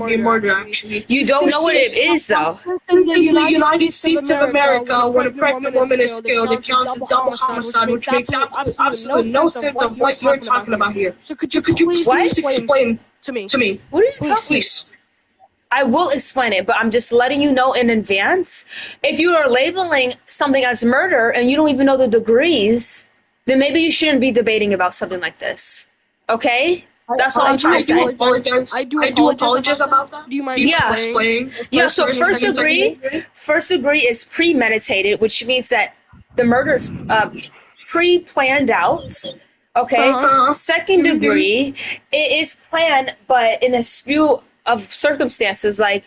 be murder, actually. You don't know what it is, though. In the United States of America, when a pregnant woman is killed, it counts as double homicide, which makes absolutely no sense of what you're talking about here. So could So you could you please please explain to me? What are you talking? Please. I will explain it, but I'm just letting you know in advance. If you are labeling something as murder and you don't even know the degrees, then maybe you shouldn't be debating about something like this. Okay? That's all I'm trying to say. I do apologize about that. Do you mind Yeah. explaining? Yeah, so first degree is premeditated, which means that the murder is pre-planned out. Okay? Second degree, it is planned, but in a spew of circumstances. Like,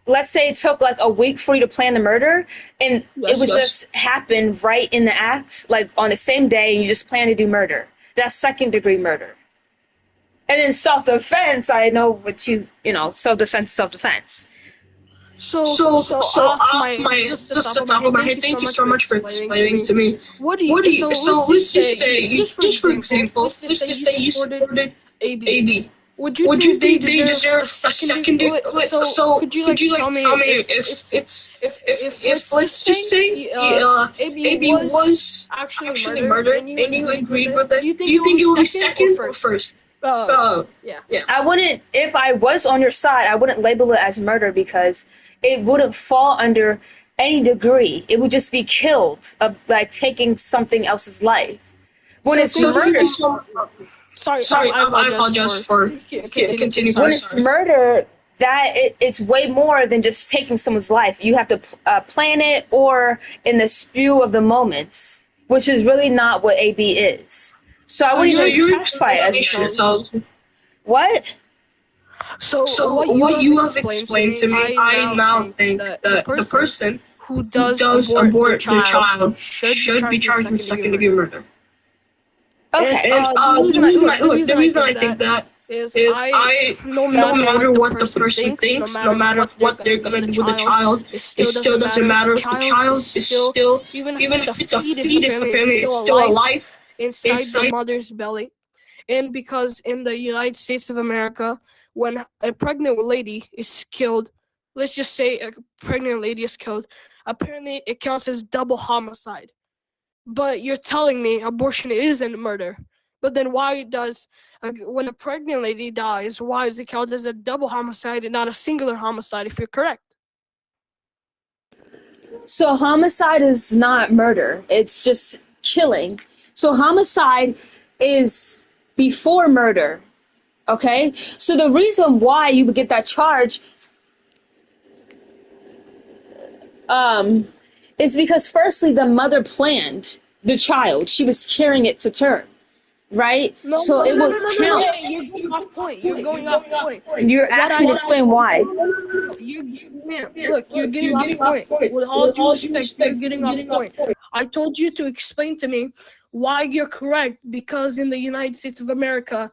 let's say it took like a week for you to plan the murder, and it was just happened right in the act, like on the same day, and you just plan to do murder. That's second degree murder. And then self-defense, I know what you know, self-defense. So just the top of my head, thank you so much for explaining to me. So let's just say, just for example, let's just say you supported AB. Would you think they deserve a second degree? So could you tell me if let's just say AB was actually murdered and you agreed with it, do you think it would be second or first? Yeah. I wouldn't, if I was on your side, I wouldn't label it as murder because it wouldn't fall under any degree. It would just be killed of like taking something else's life. When it's murder, Sorry, I apologize for continuing. when it's murder, it's way more than just taking someone's life. You have to plan it or in the spew of the moments, which is really not what AB is. So I wouldn't even classify it as murder. What? So what you have explained to me, I now think that the person who does abort their child should be charged with second degree murder. Okay. And the reason I think that is no matter what the person thinks, no matter what they're gonna do with the child, it still doesn't matter if the child is still, even if it's a fetus, apparently it's still alive inside the mother's belly. And because in the United States of America, when a pregnant lady is killed, let's just say a pregnant lady is killed, apparently it counts as double homicide. But you're telling me abortion isn't murder. But then why does, when a pregnant lady dies, why is it counted as a double homicide and not a singular homicide if you're correct? So homicide is not murder. It's just killing. So homicide is before murder. Okay? So the reason why you would get that charge is because firstly the mother planned the child. She was carrying it to term. Right? It will count. You're going off point. You're going off point. You're asking to explain why. Look, you're getting off point. With all due respect, you're getting off point. I told you to explain to me why you're correct, because in the United States of America,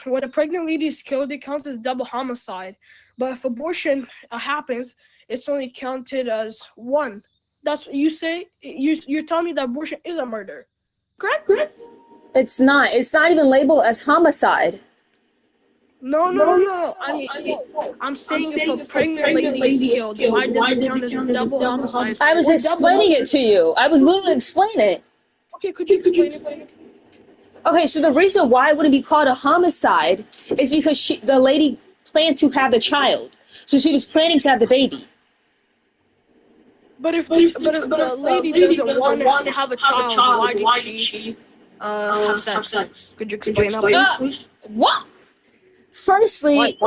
when a pregnant lady is killed, it counts as double homicide. But if abortion happens, it's only counted as one. That's what you say. You're telling me that abortion is a murder. Correct? It's not. It's not even labeled as homicide. No. I'm saying if a pregnant lady is killed, why does it count as a double homicide? I was explaining it to you. I was literally explaining it. Okay, could you explain it? Okay, so the reason why it wouldn't be called a homicide is because the lady planned to have the child. So she was planning to have the baby. But if the lady doesn't want to have a child, why did she have sex? Could you explain that, please? What? Firstly,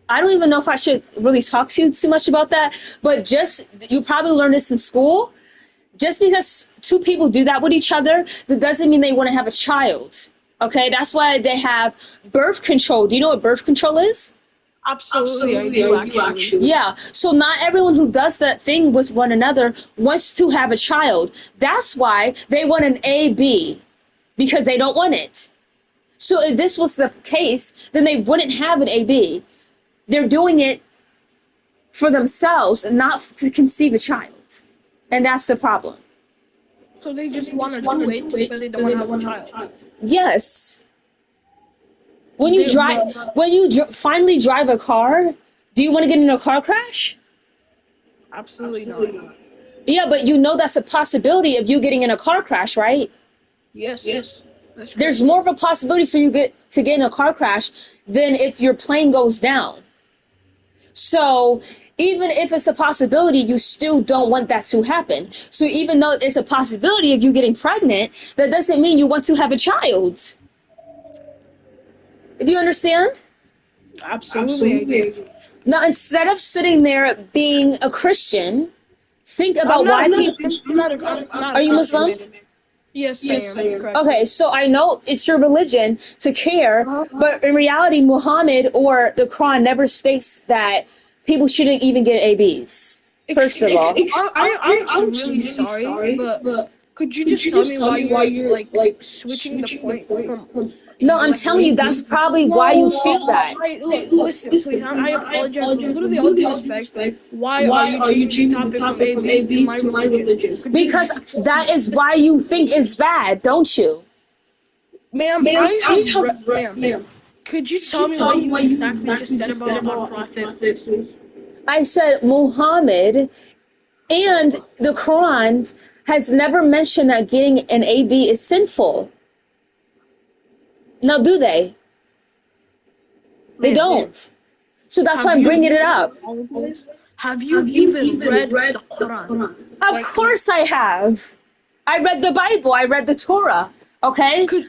I don't even know if I should really talk to you too much about that, but you probably learned this in school. Just because two people do that with each other, that doesn't mean they want to have a child. Okay, that's why they have birth control. Do you know what birth control is? Absolutely, I do actually. Yeah, so not everyone who does that thing with one another wants to have a child. That's why they want an AB, because they don't want it. So if this was the case, then they wouldn't have an AB. They're doing it for themselves and not to conceive a child. And that's the problem. So they just want to do it, but they don't want to have a child. Yes. When you finally drive a car, do you want to get in a car crash? Absolutely not. Yeah, but you know that's a possibility of you getting in a car crash, right? Yes. There's more of a possibility for you to get in a car crash than if your plane goes down. So even if it's a possibility, you still don't want that to happen. So even though it's a possibility of you getting pregnant, that doesn't mean you want to have a child. Do you understand? Absolutely. Now, instead of sitting there being a Christian, think about why people... Are you Muslim? Yes, I am. Okay, so I know it's your religion to care, but in reality, Muhammad or the Quran never states that people shouldn't even get ABs. First of all, I'm really sorry, but could you just tell me why you're like switching the point from? No, I'm telling you, that's probably why you feel that. Listen, please, I apologize. Literally, all due respect, why are you changing the topic from AB to my religion? Because that is why you think it's bad, don't you? Ma'am, could you tell me what you exactly just said about our prophet? I said Muhammad and the Quran has never mentioned that getting an AB is sinful. Now, do they? They don't. So that's why I'm bringing it up. Have you even read the Quran? Of course I have. I read the Bible. I read the Torah. Okay? Okay.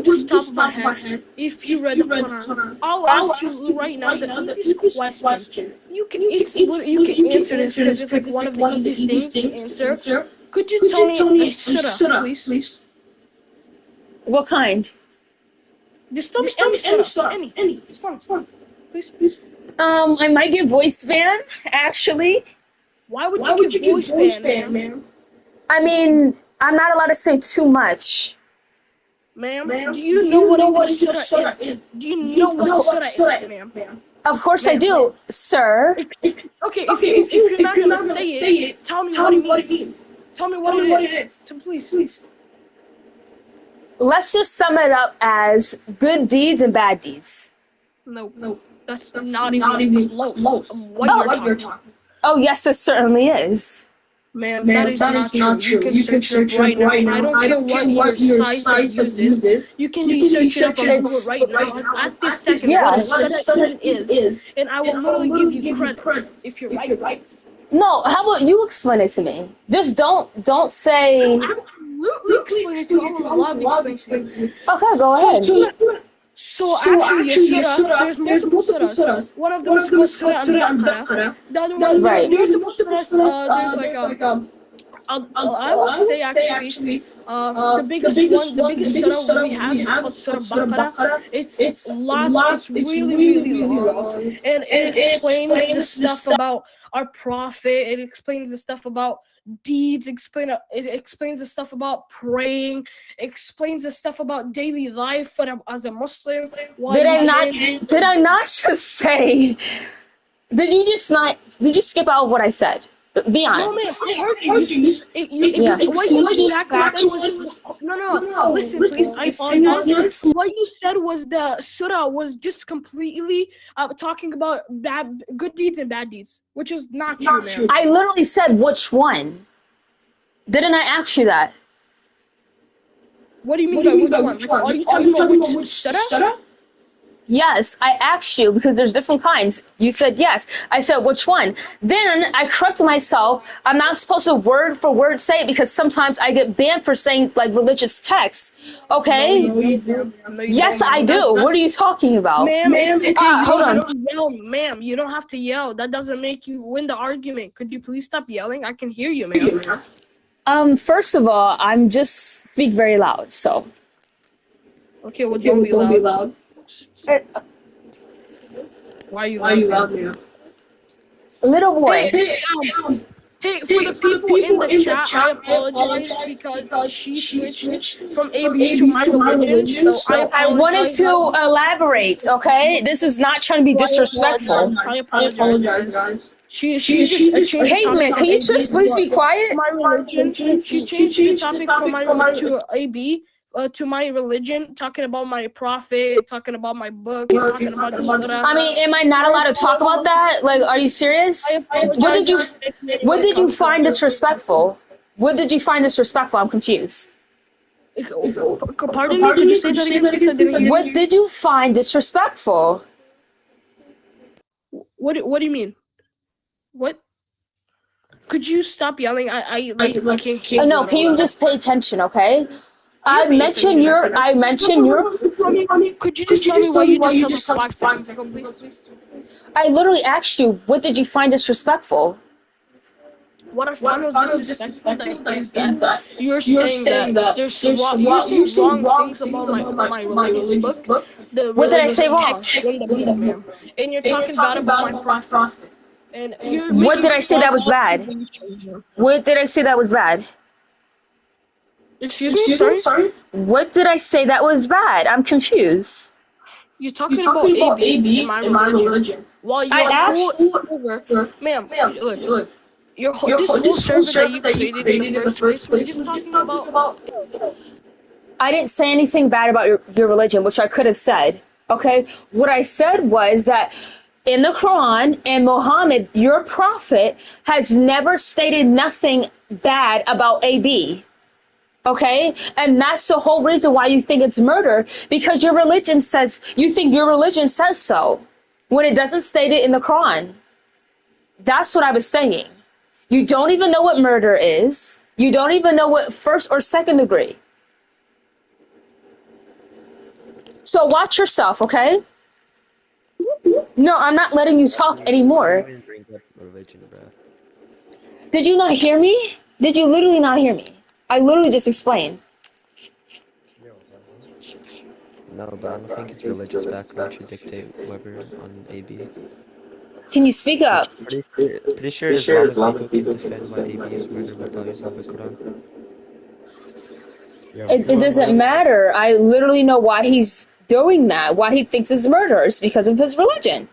Just top of my head, if you read the Quran, I'll ask you right now the easiest question. You can answer this because it's like one of the easiest things to answer. Could you tell me a surah, please? What kind? Just tell me any surah. Any. It's fine. Please. I might get voice banned, actually. Why would you get voice banned, ma'am? I mean, I'm not allowed to say too much. Ma'am, do you know what a surah is? Do you know what surah is, ma'am? Of course I do, sir. Okay, if you're not gonna say it, tell me what it means. Tell me what it is. Please. Let's just sum it up as good deeds and bad deeds. No. That's not even close. What you're talking. Oh, yes, it certainly is. Ma'am, that is not true. You can search it right now. I don't care what your site of use is. You can search it up on Google right now. At this second, what a surah is. And I will literally give you credit if you're right. No, how about you explain it to me? Just don't say... Absolutely explain it to you. I would love to explain it to you. Okay, go ahead. So actually, a surah, there's multiple surahs. One of them is called Surah Al-Baqarah. The other one, there's multiple surahs. There's like I would say actually, the biggest surah we have is called Surah Baqarah. It's lots. It's really long, and it explains the stuff about our prophet. It explains the stuff about deeds. It explains the stuff about praying. Explains the stuff about daily life as a Muslim. Did I not just say? Did you skip out what I said? Be honest. No, man, I heard you. What you exactly said was... No. Listen, please. I apologize. What you said was the surah was just completely talking about good deeds and bad deeds, which is not true, man. I literally said which one. Didn't I ask you that? What do you mean by which one? Are you talking about which surah? Yes, I asked you because there's different kinds. You said yes. I said which one? Then I corrected myself. I'm not supposed to word for word say it because sometimes I get banned for saying like religious texts. Okay? No, you do. Yes, I do. What are you talking about? Ma'am, hold on. Ma'am, you don't have to yell. That doesn't make you win the argument. Could you please stop yelling? I can hear you, ma'am. First of all, I'm just speak very loud, so. Okay, well, don't be loud. Why are you loud, man? Little boy. Hey, for the people in the chat, I apologize because she switched from AB to my religion, so I wanted to elaborate, okay? This is not trying to be disrespectful. I apologize, guys. She just changed Hey, man, can you just please be quiet? My religion. She changed the topic from my religion to AB to my religion, talking about my prophet, talking about my book, and talking about the Shura. I mean, am I not allowed to talk about that? Like, are you serious? What did you find disrespectful? What did you find disrespectful? I'm confused. Pardon me, could you say that again? What did you find disrespectful? What do you mean? What? Could you stop yelling? I can't hear. No, can you just pay attention, okay? I mentioned your. Could you just tell me why you just said like 5 seconds ago, please? I literally asked you, what did you find disrespectful? What I found was disrespectful is that you're saying that you're saying wrong things about my religious book. What did I say wrong? And you're talking bad about my prophet. And what did I say that was bad? What did I say that was bad? Excuse me? Sorry? What did I say that was bad? I'm confused. You're talking about AB in my religion. While you're ma'am, look. Your whole server that you created in the first place, we're just talking about. I didn't say anything bad about your religion, which I could have said. Okay? What I said was that in the Quran, and Muhammad, your prophet, has never stated nothing bad about AB. Okay? And that's the whole reason why you think it's murder, because you think your religion says so, when it doesn't state it in the Quran. That's what I was saying. You don't even know what murder is. You don't even know what first or second degree. So watch yourself, okay? No, I'm not letting you talk anymore. Did you not hear me? Did you literally not hear me? I literally just explained. No, but I don't think his religious background should dictate whether on AB. Can you speak up? Pretty sure Islamic people can defend why AB is murder without using the Quran. It doesn't matter. I literally know why he's doing that, why he thinks it's murder. It's because of his religion.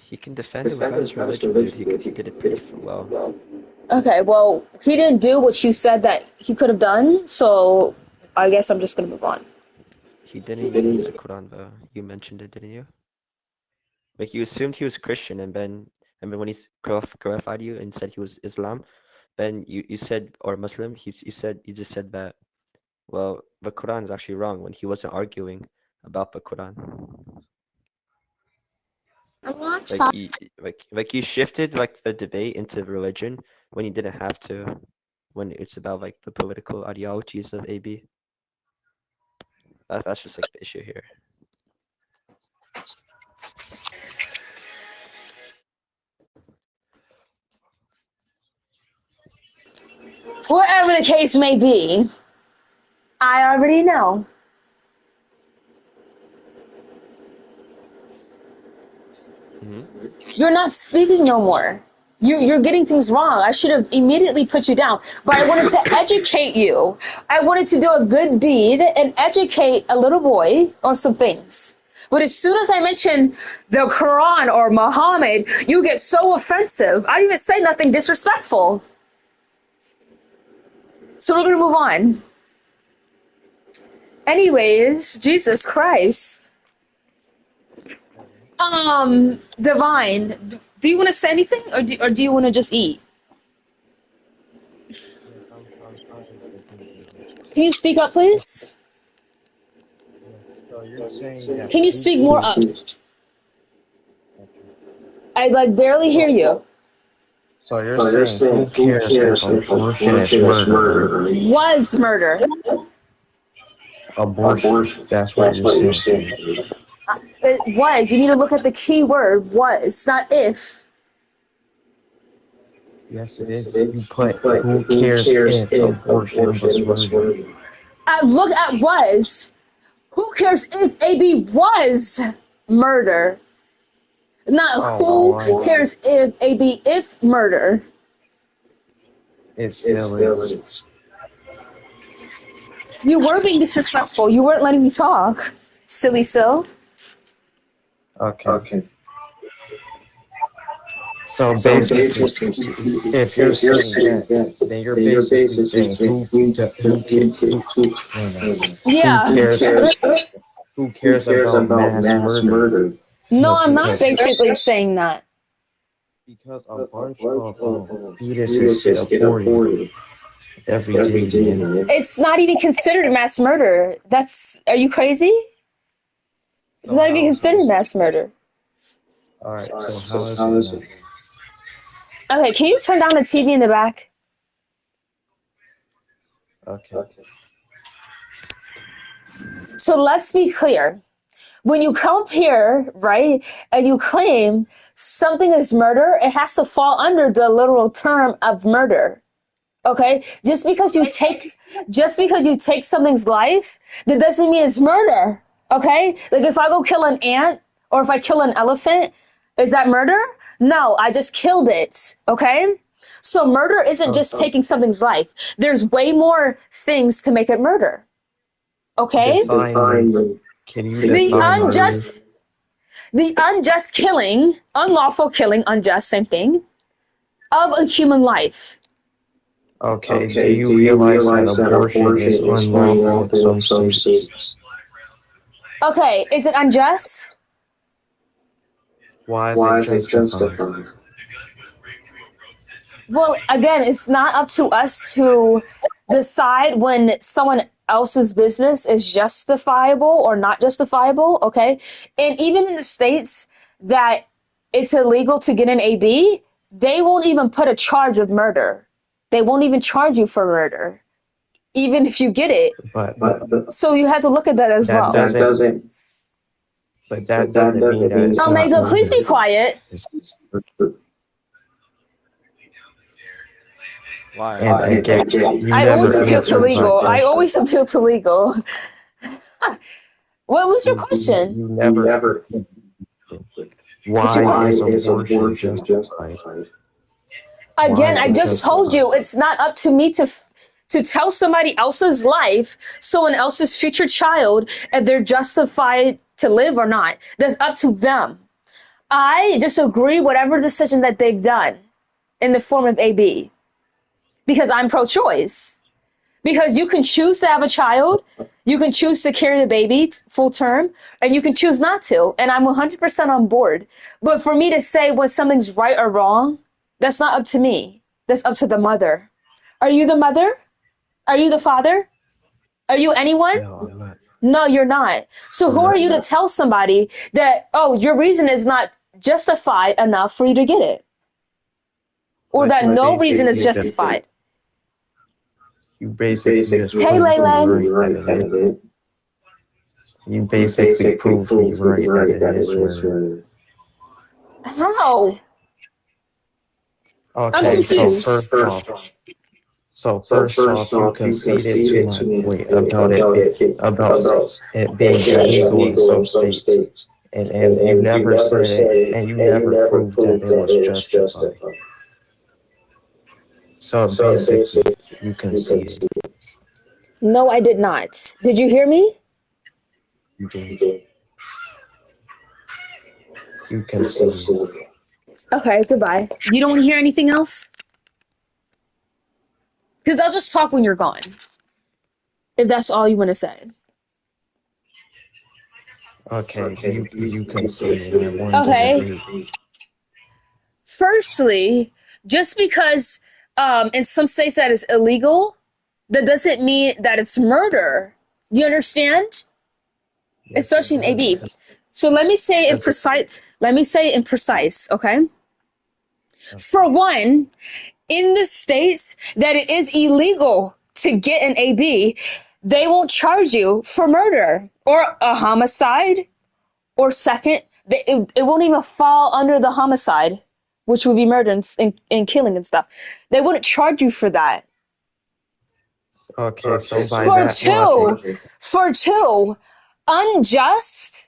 He can defend it without his religion, dude. He did it pretty well. Okay, well, he didn't do what you said that he could have done, so I guess I'm just going to move on. He didn't use the Quran, though. You mentioned it, didn't you? Like, you assumed he was Christian, and then when he clarified you and said he was Islam, then you said, or Muslim, you just said that, well, the Quran is actually wrong, when he wasn't arguing about the Quran. Like you shifted like the debate into religion when you didn't have to, when it's about like the political ideologies of AB. That's just like the issue here. Whatever the case may be, I already know. You're not speaking no more. You're getting things wrong. I should have immediately put you down. But I wanted to educate you. I wanted to do a good deed and educate a little boy on some things. But as soon as I mention the Quran or Muhammad, you get so offensive. I didn't even say nothing disrespectful. So we're going to move on. Anyways, Jesus Christ. Divine, do you want to say anything, or do you want to just eat? Can you speak up, please? Can you speak more up? I barely hear you. So you're saying, who cares if abortion is murder? Was murder. Abortion, that's what you're saying. It was. You need to look at the key word, was, not if. Yes, it is. You put, who cares if abortion was murder? Look at was. Who cares if AB was murder? Not who cares if AB if murder. It still is. You were being disrespectful. You weren't letting me talk. Silly so. Okay. So basically, if you're saying that, then you're basically saying who cares about mass murder? No, I'm not basically saying that. Because a bunch of fetuses get aborted every day. It's not even considered mass murder. Are you crazy? It's not even considered mass murder. Alright, so how is it? Okay, can you turn down the TV in the back? Okay. So let's be clear. When you come here, right, and you claim something is murder, it has to fall under the literal term of murder. Okay? Just because you take something's life, that doesn't mean it's murder. Okay? Like if I go kill an ant or if I kill an elephant, is that murder? No, I just killed it. Okay? So murder isn't just taking something's life. There's way more things to make it murder. Okay? Can you define the unjust killing, unlawful killing, unjust, same thing, of a human life. Okay, do you realize that abortion is unlawful in some states? Okay, is it unjust? Why is it justified? Well, again, it's not up to us to decide when someone else's business is justifiable or not justifiable, okay? And even in the states that it's illegal to get an AB, they won't even put a charge of murder. They won't even charge you for murder, even if you get it. But so you have to look at that as well. But that doesn't mean that it's Omega, please be quiet. Why? I always appeal to legal. I always appeal to legal. What was your question? You never. Why is abortion justified? Again, I just told you it's not up to me to tell somebody else's life, someone else's future child, if they're justified to live or not. That's up to them. I disagree whatever decision that they've done in the form of AB. Because I'm pro-choice. Because you can choose to have a child, you can choose to carry the baby full term, and you can choose not to. And I'm 100% on board. But for me to say when something's right or wrong, that's not up to me. That's up to the mother. Are you the mother? Are you the father? Are you anyone? No, I'm not. No, you're not. So who are you to tell somebody that, oh, your reason is not justified enough for you to get it? Or that no reason is justified? You basically just Hey, Layla. You basically prove me right that it is murder. How? Okay, so first off, you conceded to my point about it being illegal in some states, and you never said it, and you never proved that it was justified. So basically, you conceded. No, I did not. Did you hear me? You did. You conceded. Okay, goodbye. You don't want to hear anything else? Because I'll just talk when you're gone. If that's all you want to say. Okay, you conceded. Okay. Firstly, just because in some states that is illegal, that doesn't mean that it's murder. You understand? Yes, especially in AB. So let me say in precise, okay? For one, in the states that it is illegal to get an AB, they won't charge you for murder or a homicide, or second, it won't even fall under the homicide, which would be murder and killing and stuff. They wouldn't charge you for that. Okay, so by that for two, unjust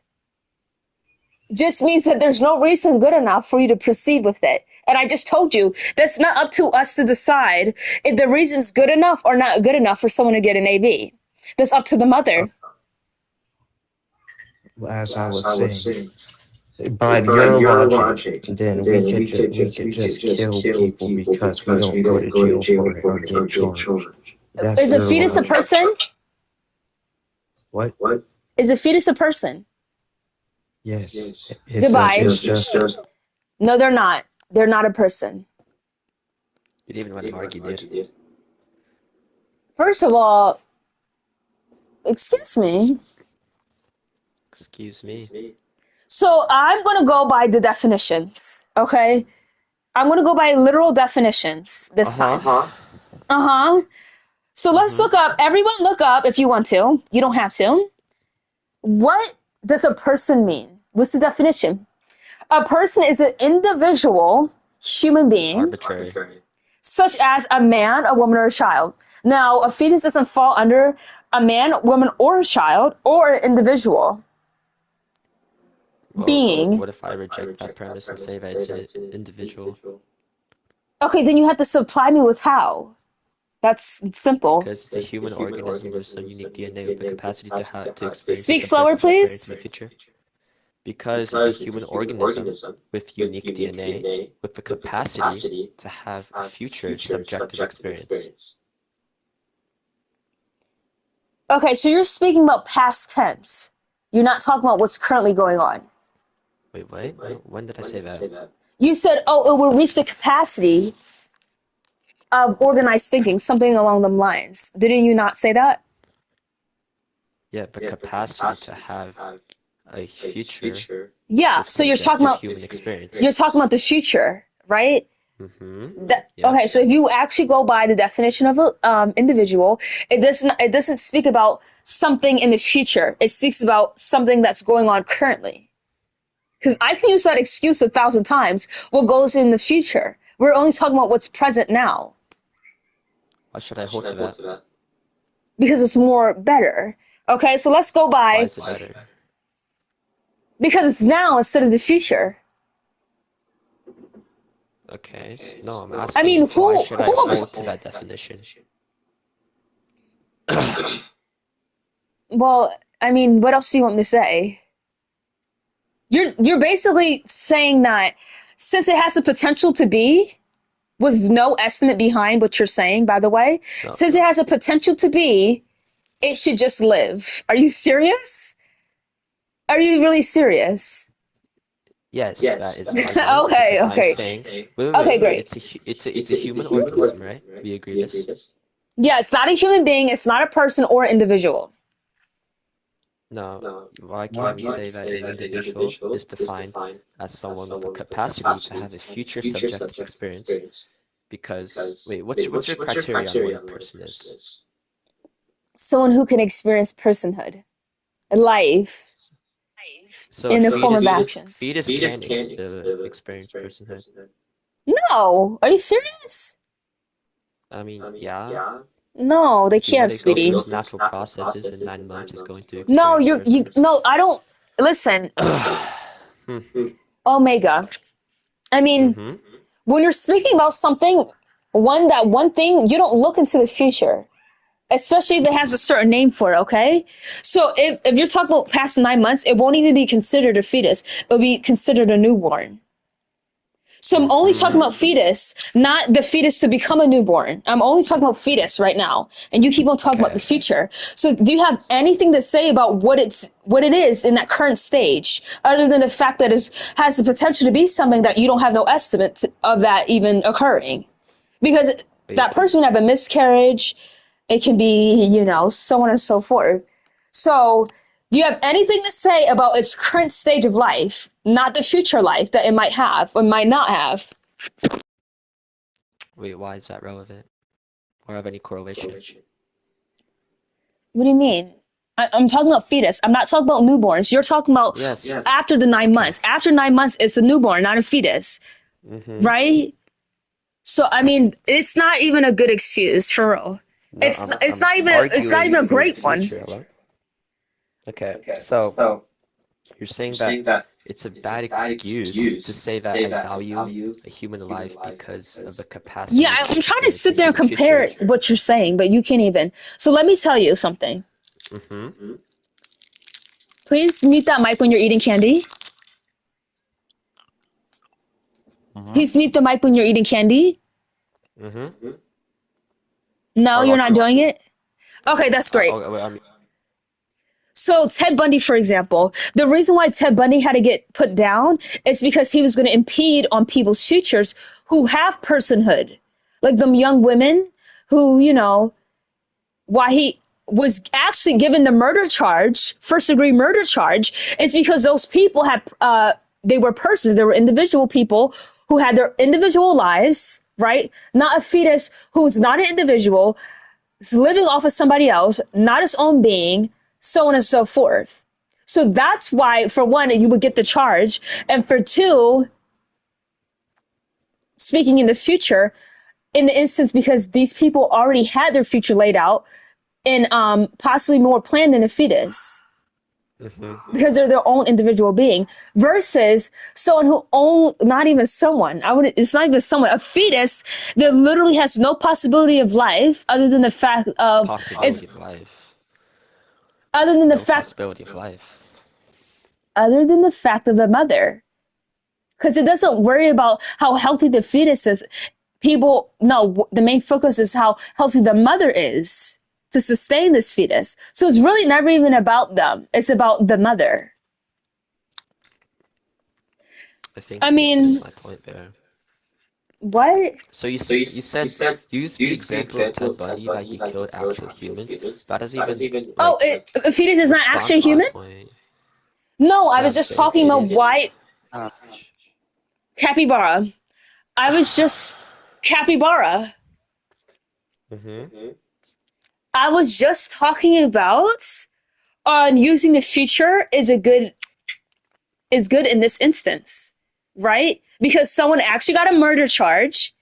just means that there's no reason good enough for you to proceed with it. And I just told you, that's not up to us to decide if the reason's good enough or not good enough for someone to get an AB. That's up to the mother. As I was saying, By your logic, then we could just kill people because we don't go to jail for it or get charged. That's Is a fetus a person? What? Is a fetus a person? Yes. Goodbye. It's just. No, they're not. They're not a person. You didn't even let him argue, dude. First of all, excuse me. Excuse me. So I'm going to go by the definitions, okay? I'm going to go by literal definitions this time. So let's look up, everyone look up if you want to. You don't have to. What does a person mean? What's the definition? A person is an individual human being. Arbitrary. Such as a man, a woman, or a child. Now, a fetus doesn't fall under a man, woman, or a child, or an individual. Well, being. What if I reject that premise and say that it's an individual? Okay, then you have to supply me with how. That's simple. Because it's a human organism with some unique DNA with the capacity to experience. Speak slower, please. In the future. Because it's a human organism with unique DNA with the capacity to have a future subjective experience. Okay, so you're speaking about past tense. You're not talking about what's currently going on. Wait, when did I say that? You said, it will reach the capacity of organized thinking, something along them lines. Didn't you not say that? Yeah, the capacity to have a future. Yeah, so you're talking about human experience. You're talking about the future, right? Okay, so if you actually go by the definition of an individual, it doesn't speak about something in the future. It speaks about something that's going on currently. Because I can use that excuse 1,000 times. What goes in the future? We're only talking about what's present now. Why should I hold to that? Because it's more better. Okay, so let's go by. Why is it better? Because it's now instead of the future. Okay, no, I'm asking. I mean, why should I hold to that definition? Well, I mean, what else do you want me to say? You're basically saying that since it has the potential to be, with no estimate behind what you're saying, by the way, since it has a potential to be, it should just live. Are you serious? Are you really serious? Yes, that is fine. Okay. I'm saying, okay, great. It's a human organism, right? We agree this? Yeah, it's not a human being. It's not a person or individual. No, why can't we say that an individual is defined as someone with the capacity to have a future subjective experience? Because, wait, what's your criteria on what a person is? Someone who can experience personhood, life, in the form of actions. Fetus can experience personhood. No, are you serious? I mean, yeah. No, they can't, sweetie. Natural processes in 9 months is going to. No, no, I don't. Listen, Omega. I mean, when you're speaking about something, one thing, you don't look into the future, especially if it has a certain name for it. Okay, so if you're talking about past 9 months, it won't even be considered a fetus. It'll be considered a newborn. So I'm only talking about fetus, not the fetus to become a newborn. I'm only talking about fetus right now. And you keep on talking about the future. So do you have anything to say about what it is in that current stage, other than the fact that it has the potential to be something that you don't have no estimate of that even occurring? Because that person can have a miscarriage. It can be, so on and so forth. So do you have anything to say about its current stage of life, not the future life that it might have or might not have? Wait, why is that relevant? Or have any correlation? What do you mean? I'm talking about fetus. I'm not talking about newborns. You're talking about after the 9 months. After 9 months, it's a newborn, not a fetus. Right? So, I mean, it's not even a good excuse, for real. No, it's not even a great one. Okay, so you're saying that it's a bad excuse to say that I value a human life because of the capacity. Yeah, I'm trying to sit there and compare what you're saying, but you can't even. So let me tell you something. Please mute that mic when you're eating candy. Please mute the mic when you're eating candy. Mm-hmm. No, you're not doing it? Okay, that's great. Wait, So Ted Bundy, for example, the reason why Ted Bundy had to get put down is because he was going to impede on people's futures who have personhood. Like them young women who, why he was actually given the murder charge, first degree murder charge, is because those people had, they were persons, they were individual people who had their individual lives, right? Not a fetus who's not an individual, is living off of somebody else, not his own being, so on and so forth. So that's why, for one, you would get the charge. And for two, speaking in the future, in the instance because these people already had their future laid out and possibly more planned than a fetus. Mm-hmm. Because they're their own individual being versus someone who not even someone. It's not even someone. A fetus that literally has no possibility of life other than the fact of Possibility of life. Other than the No fact possibility of life. Other than the fact of the mother. Because it doesn't worry about how healthy the fetus is. The main focus is how healthy the mother is to sustain this fetus. So it's really never even about them. It's about the mother. I mean, my point there. What? So you said you used the example of Ted Bundy that he killed actual humans. That doesn't even a fetus is not actually a human? No, I was just talking about why capybara. I was just capybara. Mm-hmm. I was just talking about using the future is good in this instance, right? Because someone actually got a murder charge,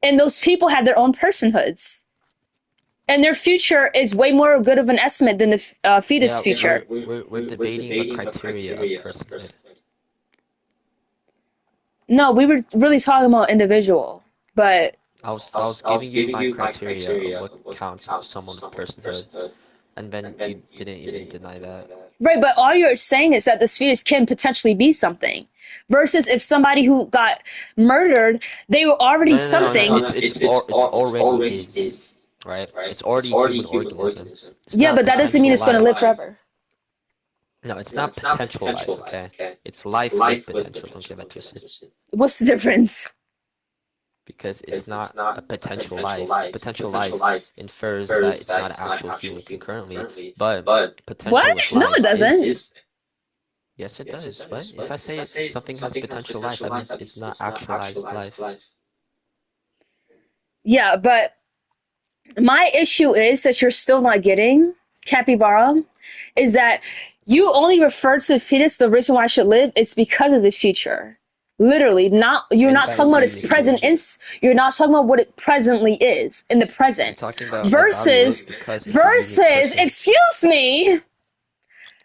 and those people had their own personhoods, and their future is way more good of an estimate than the fetus future. We're debating the criteria of personhood. No, we were really talking about individual, but I was giving you my criteria of what counts as someone's personhood, and then you didn't even deny that. Right, but all you're saying is that this fetus can potentially be something, versus if somebody who got murdered, they were already something. No, it's already is, right? It's already a human organism. Yeah, but that doesn't mean it's going to live forever. No, it's not potential life, okay? It's life with potential, don't get that twisted. What's the difference? Because it's not a potential life. Potential life infers that it's not an actual human concurrently, but potential What? No, it doesn't. Yes, it does. What? If I say something has potential life, that means it's not actualized life. Yeah, but my issue is that you're still not getting, capybara, is that you only refer to the fetus, the reason why I should live is because of the future. Literally, you're not talking about its present. You're not talking about what it presently is in the present. Versus, excuse me,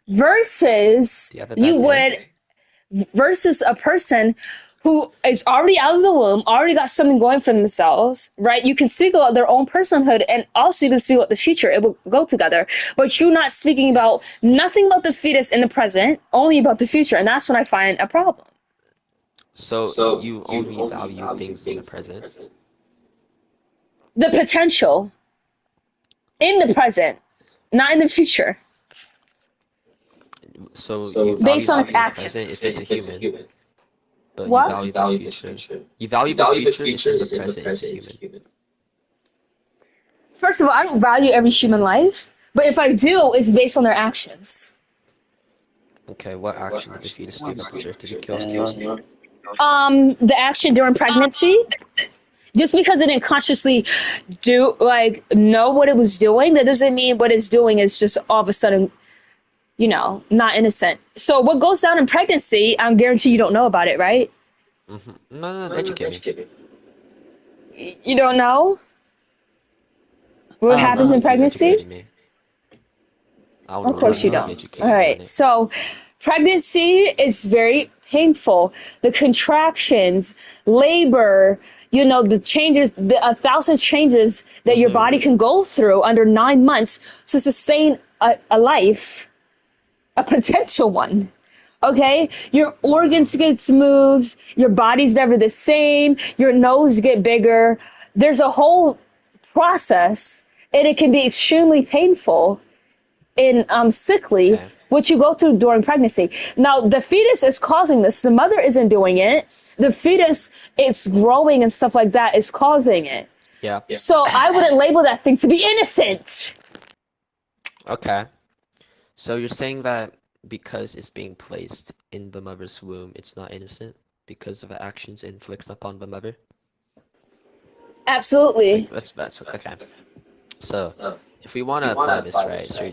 versus versus a person who is already out of the womb, already got something going for themselves, right? You can speak about their own personhood and also you can speak about the future. It will go together. But you're not speaking about nothing about the fetus in the present, only about the future. And that's when I find a problem. So you only value things in the present? The potential. In the present, not in the future. So you based on its actions. If it's a human. But what? You value the future. You value the future if in the present is a human. First of all, I don't value every human life, but if I do, it's based on their actions. Okay, what action did the fetus do that deserved to be killed? The action during pregnancy. Just because it didn't consciously know what it was doing, that doesn't mean what it's doing is just all of a sudden, not innocent. So what goes down in pregnancy, I guarantee you don't know about it, right? Mm-hmm. No, educate me. You don't know what happens in pregnancy? Of course you don't. All right. So pregnancy is very painful. The contractions, labor, the changes, the 1,000 changes that your body can go through under 9 months to sustain a life, a potential one, Okay, your organs get moves, your body's never the same, your nose get bigger. There's a whole process, and it can be extremely painful and sickly, Okay. which you go through during pregnancy. Now, the fetus is causing this. The mother isn't doing it. The fetus, it's growing and stuff like that, is causing it. Yeah. So I wouldn't label that thing to be innocent. Okay. So you're saying that because it's being placed in the mother's womb, it's not innocent because of the actions inflicted upon the mother? Absolutely. That's okay. So if we want to apply this, right, so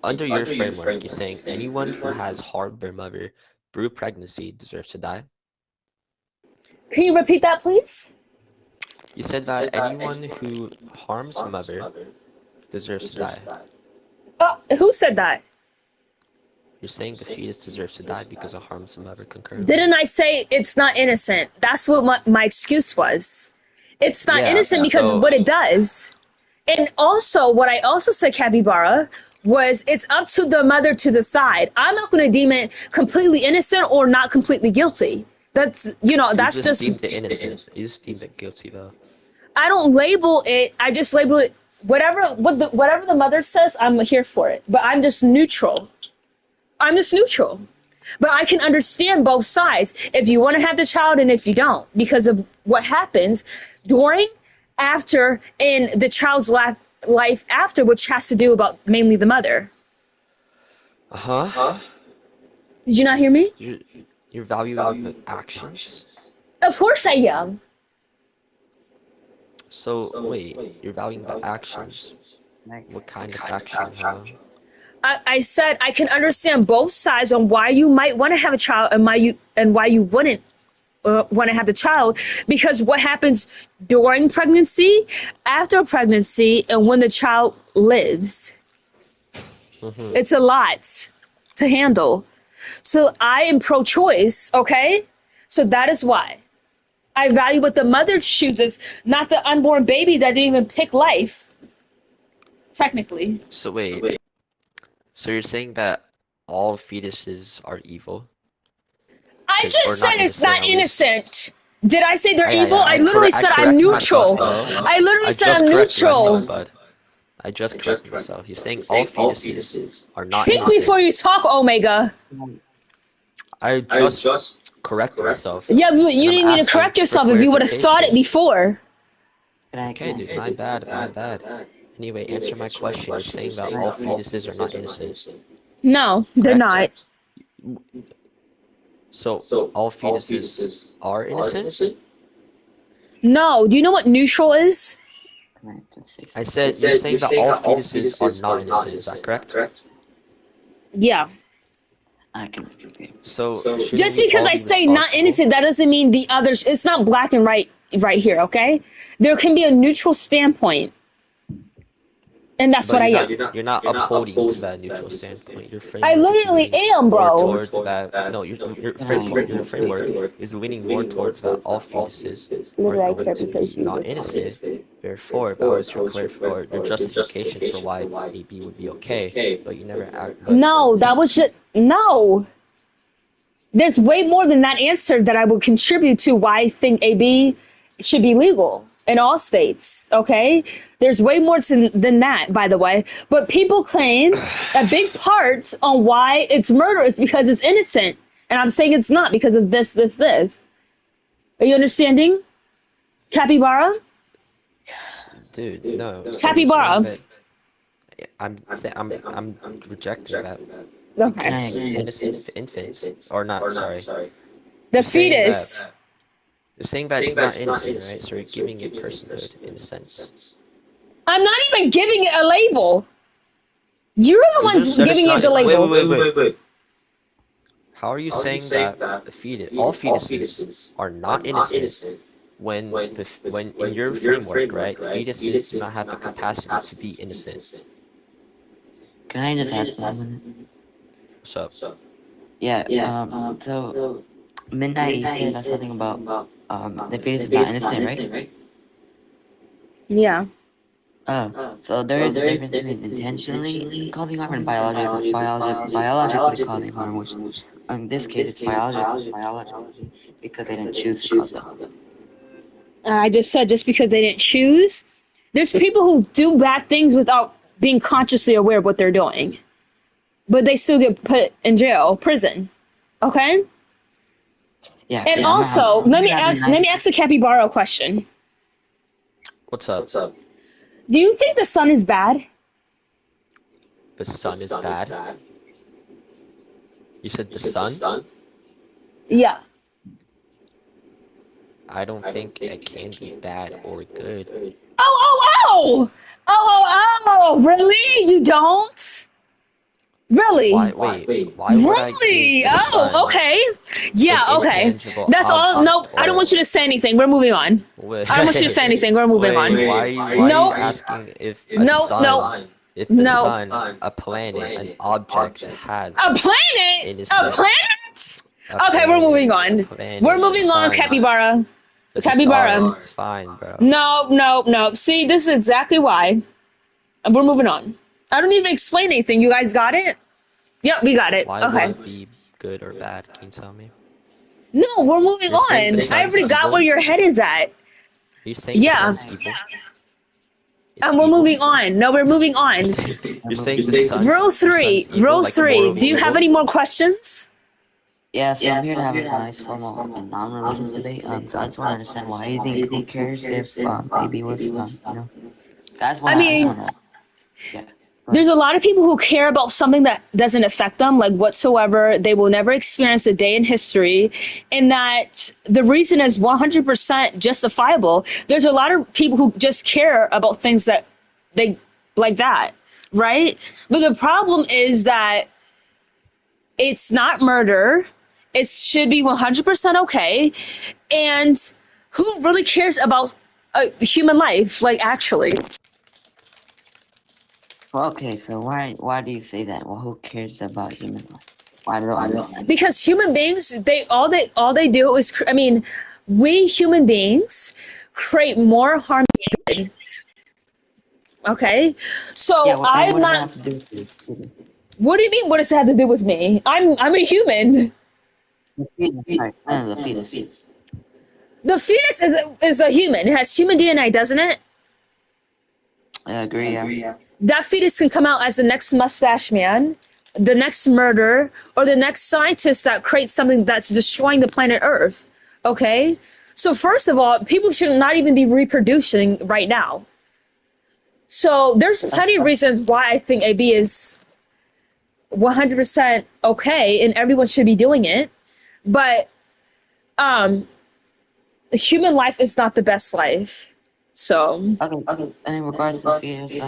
under your framework, you're saying anyone who has harmed their mother through pregnancy deserves to die? Can you repeat that, please? You said that anyone who harms mother deserves to die. Who said that? You're saying the fetus deserves to die because it harms the mother concurrently. Didn't I say it's not innocent? That's what my excuse was. It's not innocent because of what it does. And also, what I also said, Capybara, was it's up to the mother to decide. I'm not going to deem it completely innocent or not completely guilty. That's, that's just... You just deemed it innocent. You just deemed it guilty, though. I don't label it. I just label it whatever the mother says, I'm here for it. But I'm just neutral. But I can understand both sides if you want to have the child and if you don't, because of what happens during, after, and the child's life after, which has to do about mainly the mother. Uh-huh. Did you not hear me? You're valuing the actions? Of course I am. So, wait, you're valuing the actions? What kind of action, huh? I said I can understand both sides on why you might want to have a child and why you wouldn't want to have the child, because what happens during pregnancy, after pregnancy, and when the child lives, it's a lot to handle. So I am pro-choice, okay? So that is why I value what the mother chooses, not the unborn baby that didn't even pick life, technically. So wait. So you're saying that all fetuses are evil? I just said it's not innocent. Did I say they're evil? I literally said I'm neutral. I literally said I'm neutral. I just corrected myself. You're saying all fetuses are not innocent. Think before you talk, Omega. I just corrected myself. Yeah, but you didn't need to correct yourself if you would have thought it before. Okay, dude, my bad. Anyway, answer my question. You're saying that all fetuses are not innocent. No, they're not. So all fetuses are innocent? No. Do you know what neutral is? I said you're saying that all fetuses are not innocent. Is that correct? Yeah. So just because I say not innocent, that doesn't mean the others. It's not black and white right here. Okay, there can be a neutral standpoint. And that's what I am. You're not upholding to that neutral standpoint. Your framework I literally am, bro. Towards that, no, your framework is leaning more towards that all fetuses are going to be not innocent. Therefore, that was your justification for why AB would be okay, but you never act. No, that was just no. There's way more than that answer that I would contribute to why I think AB should be legal in all states, okay? There's way more than that, by the way. But people claim a big part on why it's murder is because it's innocent. And I'm saying it's not because of this. Are you understanding? Capybara? Dude, no. Capybara. I'm rejecting that. Okay. Innocent infants, or not, sorry. The fetus. You're saying that it's not innocent, right? So you're giving it personhood, in a sense. I'm not even giving it a label. You're the ones giving it the label. Wait. How are you saying that all fetuses are not innocent when in your framework, right, fetuses do not have the capacity to be innocent? Can I just add something? What's up? Yeah, so Midnight, you said something about the fetus is not innocent, right? Yeah. Oh, so there is a difference between intentionally causing harm and biologically causing harm, which in this case, it's biologically, because they didn't choose to cause them. I just said just because they didn't choose. There's people who do bad things without being consciously aware of what they're doing, but they still get put in jail, prison. Okay. Yeah. And also, let me ask the capybara a question. What's up? Do you think the sun is bad? The sun is bad? You said the sun? Yeah. I don't think it can be bad or good. Oh! Really? You don't? Really? Why would I Really? choose the sun? Okay. Yeah, An okay. intangible That's all. No, object I don't or- want you to say anything. We're moving on. Wait. I don't want you to say anything. We're moving on. Why are No. you asking if a No, sun, no. if the No. sun, a planet, an object has A planet? in its A planet? Okay, we're moving on. We're moving on, capybara. Capybara. It's fine, bro. No. See, this is exactly why. We're moving on. I don't even explain anything. You guys got it? Yep, we got it. Why Okay. would it be good or bad? Can you tell me? No, we're moving You're saying on. the sun's I already got evil? where your head is at. Are you saying Yeah. the sun's evil? It's And we're evil? moving on. No, we're moving on. You're saying the sun's Rule 3. evil, Rule like 3. morally Do you have evil? any more questions? Yeah, so I'm here to have a nice, formal, and non-religious debate. So I just want to understand why you think who cares if baby was, That's what I mean, wanna, yeah. There's a lot of people who care about something that doesn't affect them, like whatsoever. They will never experience a day in history, and that the reason is 100% justifiable. There's a lot of people who just care about things that they like that, right? But the problem is that it's not murder. It should be 100% okay. And who really cares about a human life, like actually? Well, okay, so why do you say that? Well, who cares about human life? Why do I understand? Because human beings, all they do is, we human beings create more harm than good. Okay, so Yeah, well, I'm what does that not. have to do with you? What do you mean? What does it have to do with me? I'm a human. The fetus, right? No, the fetus. The fetus is a human. It has human DNA, doesn't it? I agree, yeah. That fetus can come out as the next mustache man, the next murderer, or the next scientist that creates something that's destroying the planet Earth. Okay? So first of all, people should not even be reproducing right now. So there's plenty of reasons why I think AB is 100% okay and everyone should be doing it. But human life is not the best life. So Okay. And in regards to fetus,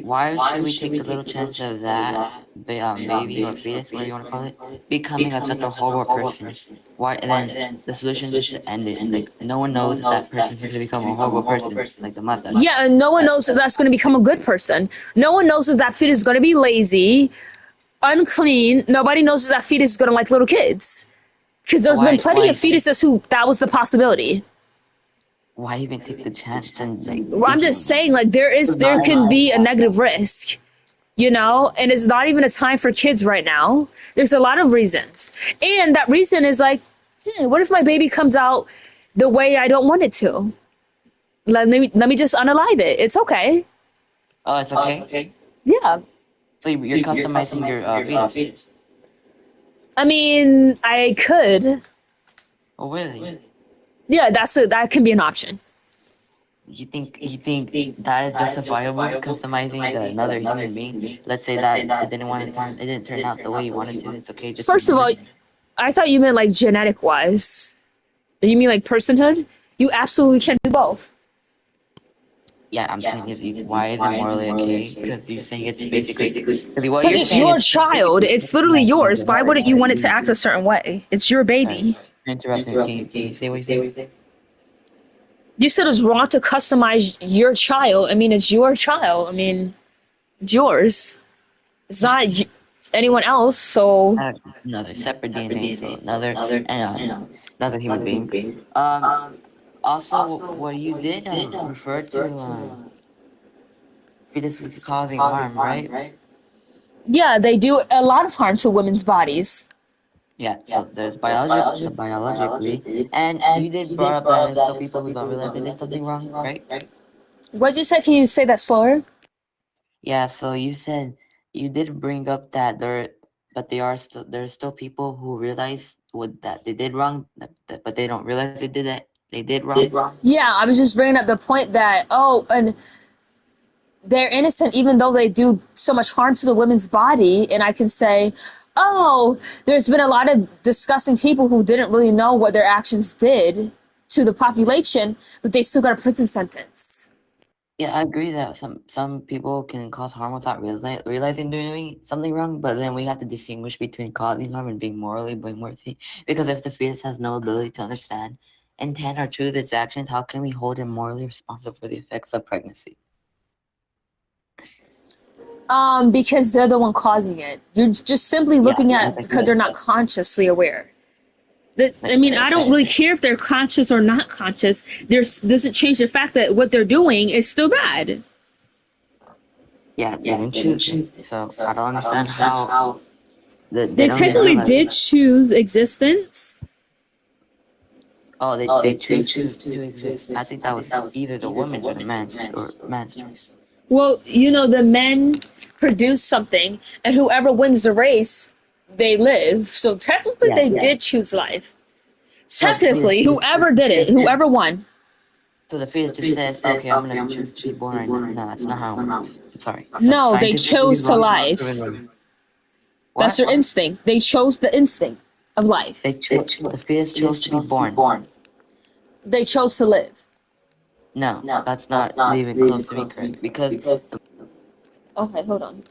why should we take the little chance of that baby or fetus, whatever you want to call it, becoming such a horrible person? Why? And then the solution is just to end it. Like no one knows if that person's going to become a horrible person, like the mustache. yeah, and no one knows that that's going to become a good person. No one knows if that fetus is going to be lazy, unclean. Nobody knows if that fetus is going to like little kids. Because there's been plenty of fetuses who that was the possibility. Why even take the chance and like? Well, I'm just saying, like there can be a negative risk, and it's not even a time for kids right now. There's a lot of reasons, and that reason is like, what if my baby comes out the way I don't want it to? Let me just unalive it. It's okay. Oh, it's okay. Yeah. So you're customizing your fetus. I mean, I could. Oh, really? Yeah, that can be an option. You think that is justifiable, customizing another human being? Let's say that it didn't turn out the way you wanted to. It's okay. First of all, I thought you meant like genetic wise. You mean like personhood? You absolutely can do both. Yeah, I'm saying why is it morally okay? Because you're saying it's basically because it's your child. It's literally yours. Why wouldn't you want it to act a certain way? It's your baby. Interrupting. Can you say what you say? You said it's wrong to customize your child. I mean, it's your child. I mean, it's yours. It's not anyone else. So another separate DNA. So another human being. Also, what you did refer to fetuses causing harm, right? Yeah, they do a lot of harm to women's bodies. Yeah, so there's biologically, and you did brought up that there's still people who don't realize they did something wrong, right? What'd you say? Can you say that slower? Yeah, so you said you did bring up that but there's still people who realize what that they did wrong, but they don't realize they did wrong. Yeah, I was just bringing up the point that, oh, and they're innocent even though they do so much harm to the women's body. And I can say, oh, there's been a lot of disgusting people who didn't really know what their actions did to the population, but they still got a prison sentence. Yeah, I agree that some people can cause harm without realizing they're doing something wrong, but then we have to distinguish between causing harm and being morally blameworthy. Because if the fetus has no ability to understand, intent, or choose its actions, how can we hold him morally responsible for the effects of pregnancy? Because they're the one causing it. You're just simply looking at because they're not consciously aware. I mean, I don't really care if they're conscious or not conscious. Doesn't change the fact that what they're doing is still bad. Yeah, they didn't choose it. So I don't understand how they technically did choose existence. Oh, they choose to exist. I think that was either the woman's or the man's choice. Well, the men produce something, and whoever wins the race, they live. So technically, they did choose life. Technically, whoever did it, whoever won. So the fetus just says, okay, I'm going to choose to be born right now. No, that's not how it works. I'm sorry. No, they chose to life. That's their instinct. They chose the instinct of life. The fetus chose to be born. They chose to live. No, that's not even close to being correct. Because... Okay, hold on.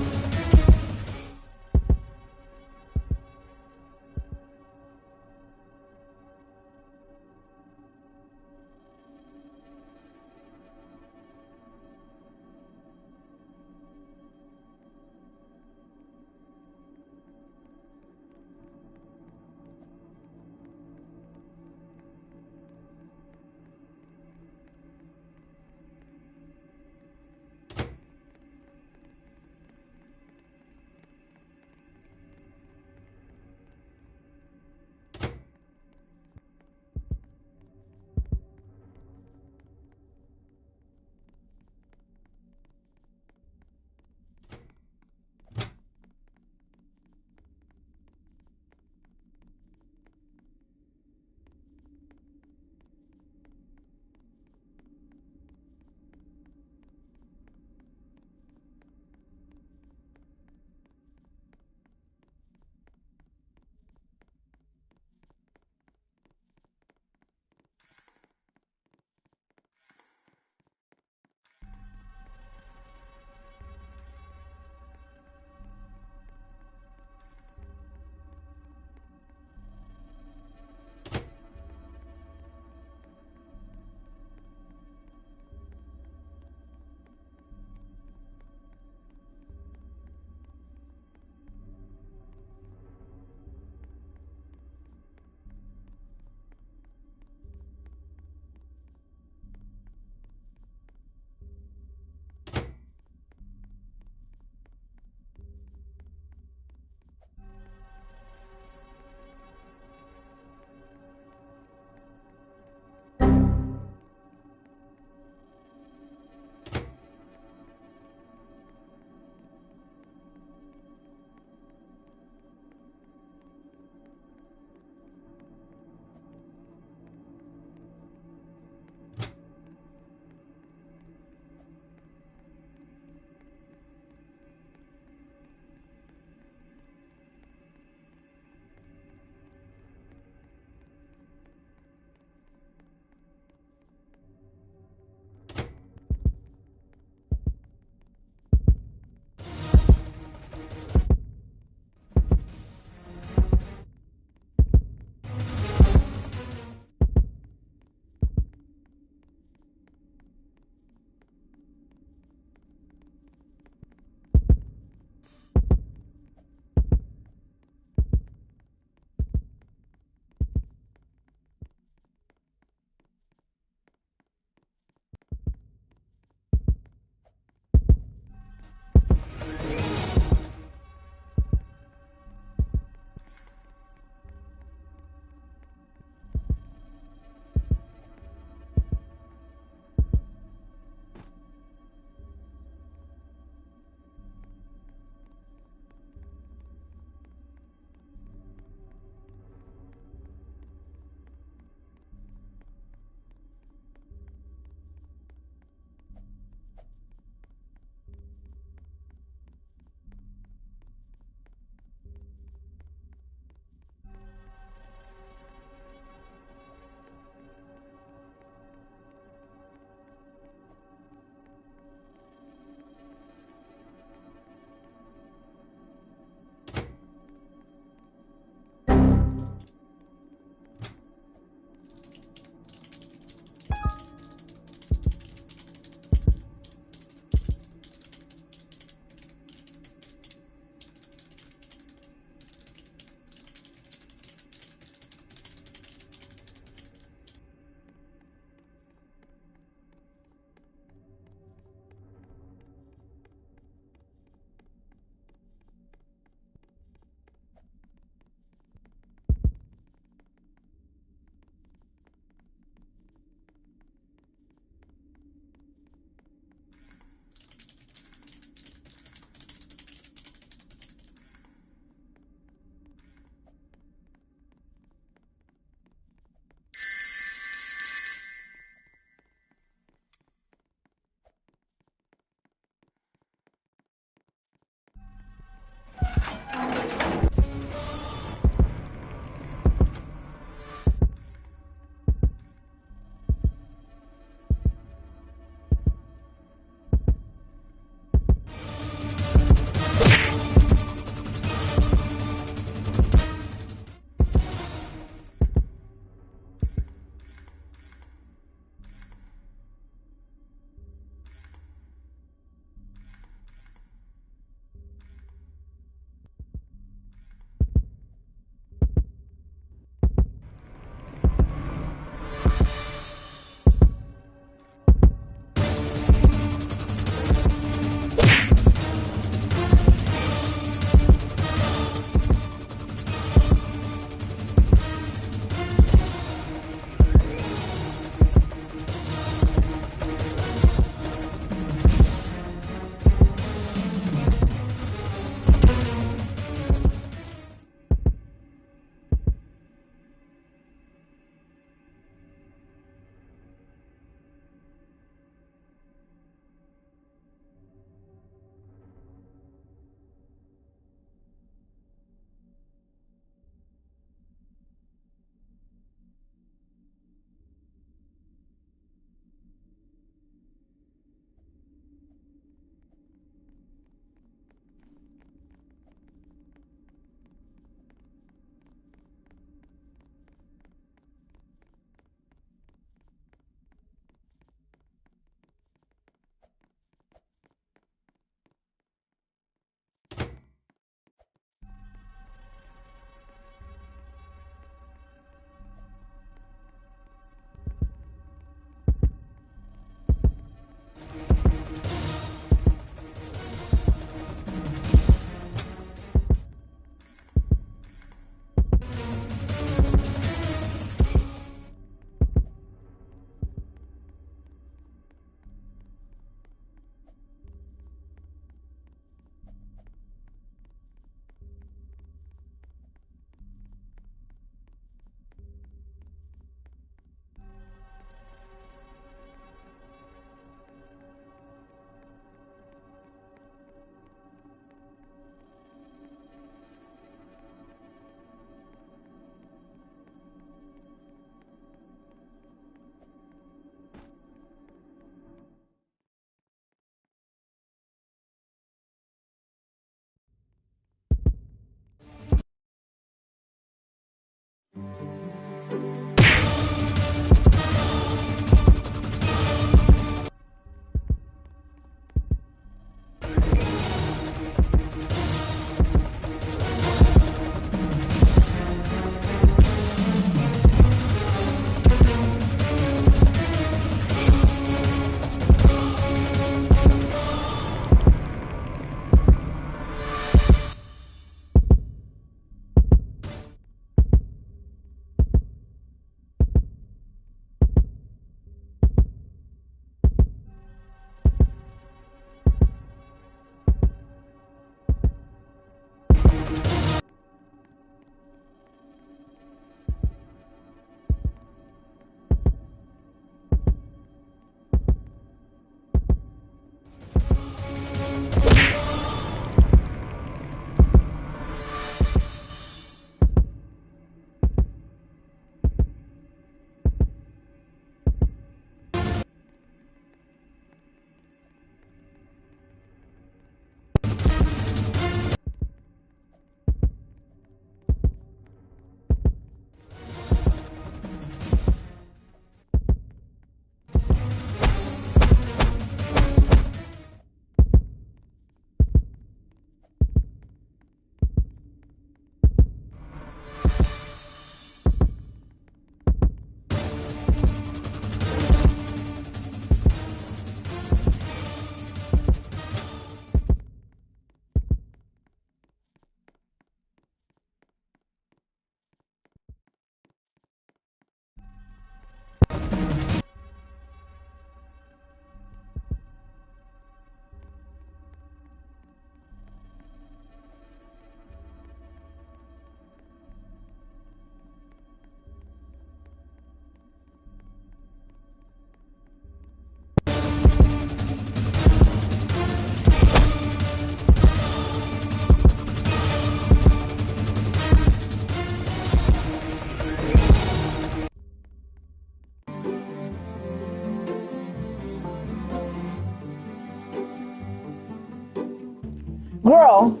Girl.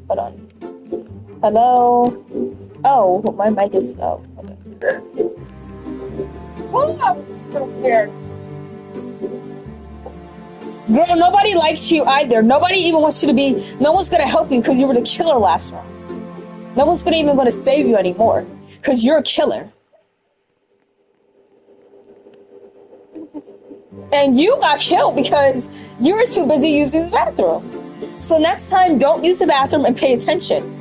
Hold on. Hello? Oh, my mic is... Oh, okay. Girl, nobody likes you either. Nobody even wants you to be... No one's gonna help you because you were the killer last round. No one's even gonna save you anymore because you're a killer. And you got killed because you were too busy using the bathroom. So next time, don't use the bathroom and pay attention.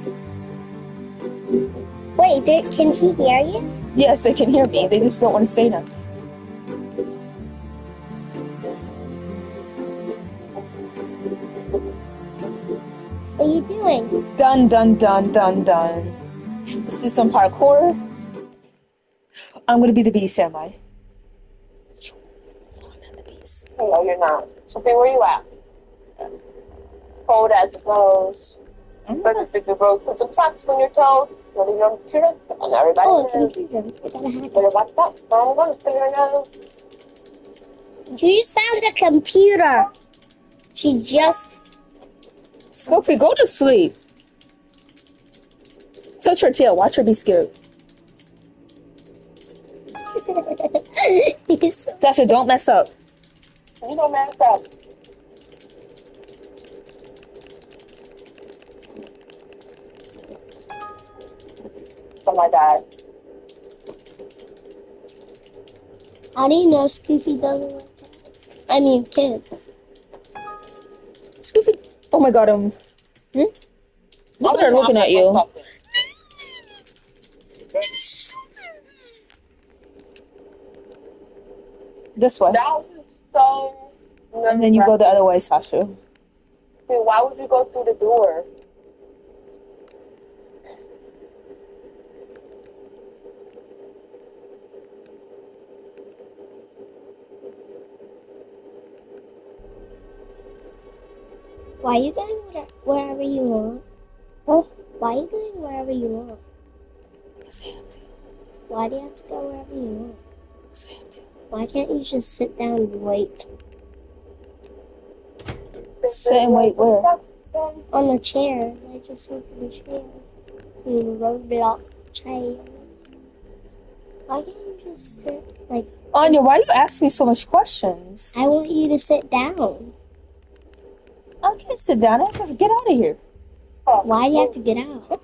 Wait, can she hear you? Yes, they can hear me. They just don't want to say nothing. What are you doing? Dun, dun, dun, dun, dun. Let's do some parkour. I'm going to be the beast, am I? No, you're not. Sophie, where you at? Cold as the nose. But if you broke, put some socks on your toes. Put it on the computer. And everybody Oh, computer. I gotta hack it. better watch that. I'm going to figure it out. She just found a computer. She just... Sophie, go to sleep. Touch her tail. Watch her be scared. Sasha, don't mess up. You don't mess up. Oh my God. How do you know Scoofy doesn't like cats? I mean, kids. Scoofy. Oh my God. Look at her looking at you. This way. That was so... And then you go the other way, Sasha. Why would you go through the door? Why are you going wherever you want? Huh? Why are you going wherever you want? Because I have to. Why do you have to go wherever you want? Because I have to. Why can't you just sit down and wait? Sit and wait where? On the chairs. I just saw some chairs. You rode it off chairs. Why can't you just sit like... Anya, why do you ask me so much questions? I want you to sit down. I can't sit down. I have to get out of here. Why do you have to get out?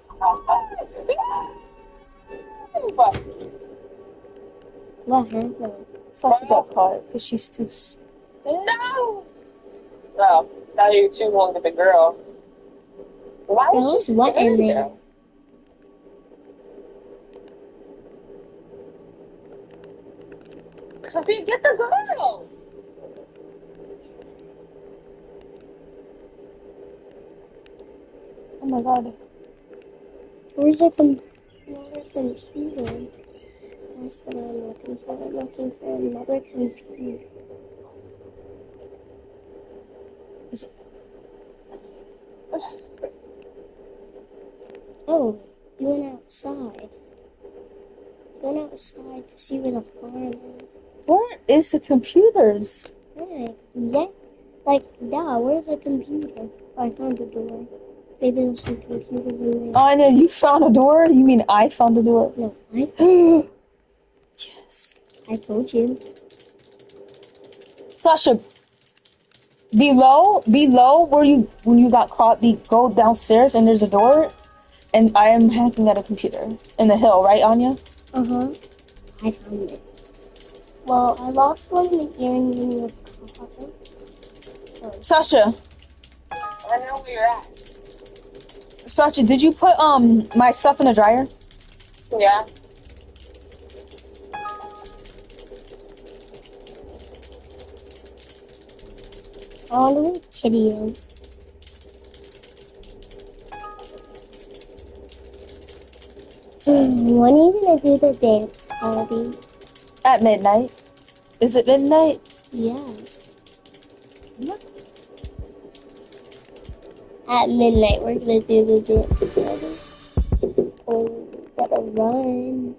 What happened? Sasha got caught because she's too... No! No, now you're too long with the girl. Why There's what in there? Sophie, get the girl! Oh my God. Where's the computer? That's what I'm looking for. I'm looking for another computer. Oh, you went outside. You went outside to see where the farm is. Where is the computers? Right. Yeah. Like, where's the computer? Oh, I found the door. Maybe there's some computers in there. Anya, you found a door? You mean I found a door? No, I... Yes. I told you. Sasha, below where when you got caught, go downstairs and there's a door, and I am hacking at a computer in the hill, right, Anya? Uh-huh. I found it. Well, I lost one of the earrings in your pocket. Sasha. I know where you're at. Sasha, did you put my stuff in the dryer? Yeah. I wonder where Kitty is. When are you gonna do the dance party? At midnight. Is it midnight? Yes. At midnight, we're gonna do the dance party. Oh, better run.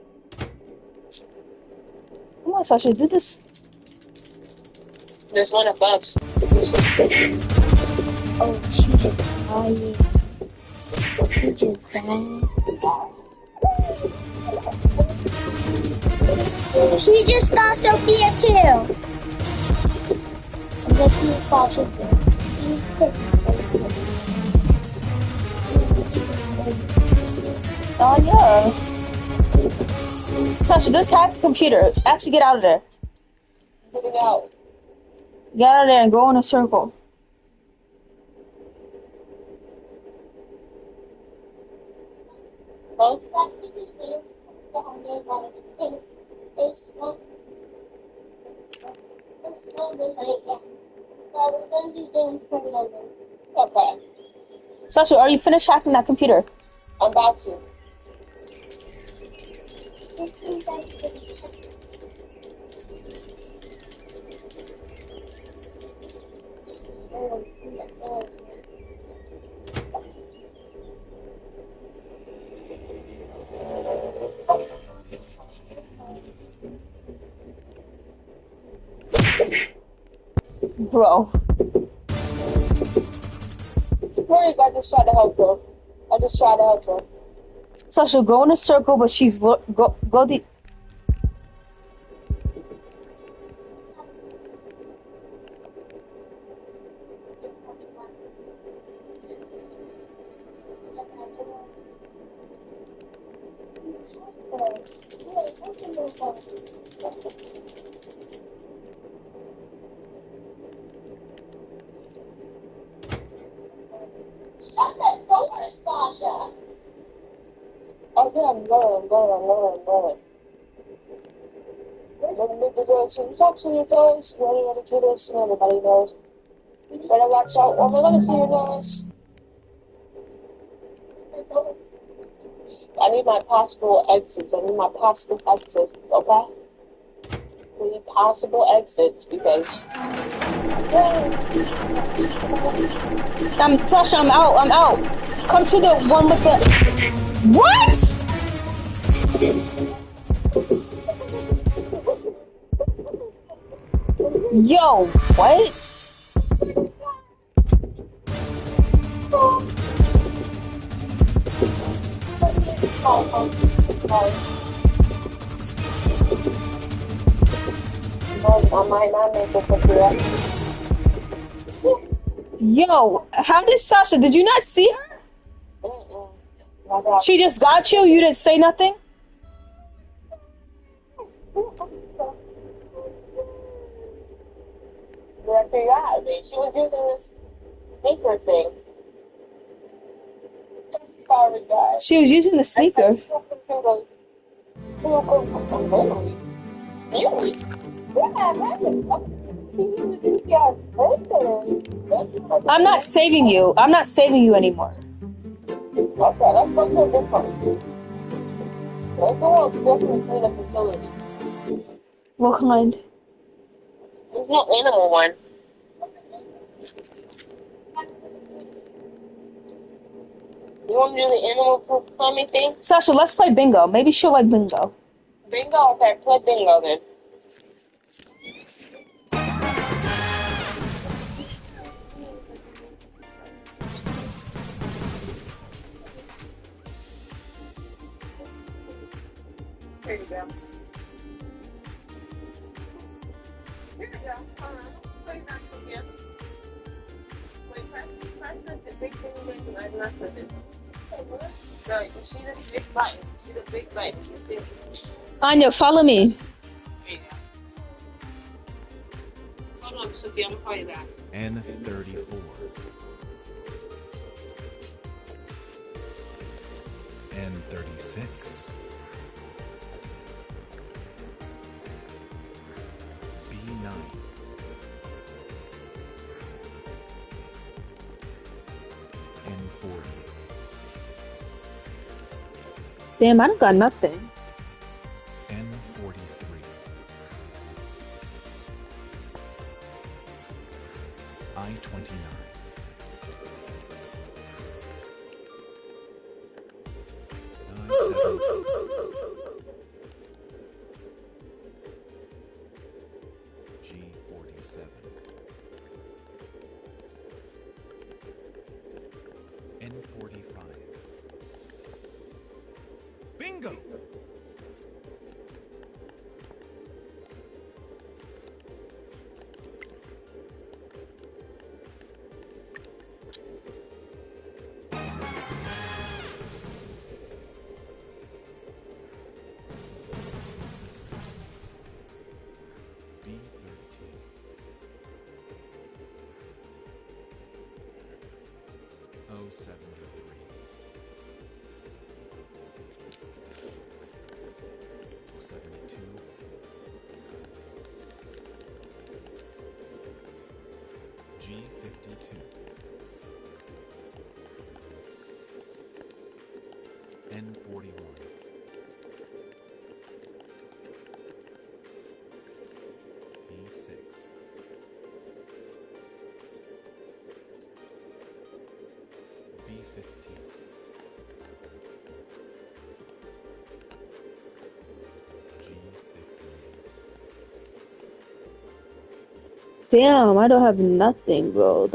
Come on, Sasha, do this. There's one above. Oh, she just Oh yeah. She just died. She just got Sophia too. And this is Sasha too. Oh yeah. Sasha, just hack the computer. Actually, get out of there. Getting out. Get out of there and go in a circle. Huh? Okay. Sasha, are you finished hacking that computer? I'm about to. Bro. Worry, I just tried to help her. Sasha, go in a circle, but she's go the. Shut that door, Sasha. Okay, I'm going. Let me do some socks on your toes. You already do this, and everybody knows. Better watch out. What am I gonna see your nose? I need my possible exits. Okay? I need possible exits because. Sasha, I'm out. Come to the one with the. What? Yo, what? I might not make it to here. Yo, how did Sasha? Did you not see her? She just got you. You didn't say nothing. Where she got me? She was using this sneaker thing. Sorry, guys. She was using the sneaker. Really? I'm not saving you. I'm not saving you anymore. Okay, let's go to a different. Let's go to a different facility. What kind? There's no animal one. You want to do the animal plumbing thing? Sasha, let's play bingo. Maybe she'll like bingo. Bingo? Okay, play bingo then. There you go. Here you go. Play back again. Wait, press the big thing again. I've left with it. No, you see the big button. You see the big button. Anya, follow me. There you go. Hold on, Sophie, I'm gonna call you back. N34. N36. B9. N40. Damn, I don't got nothing. N43. I-29. G47. 45. Bingo! G52. N41. B6. B15. Damn, I don't have nothing, bro.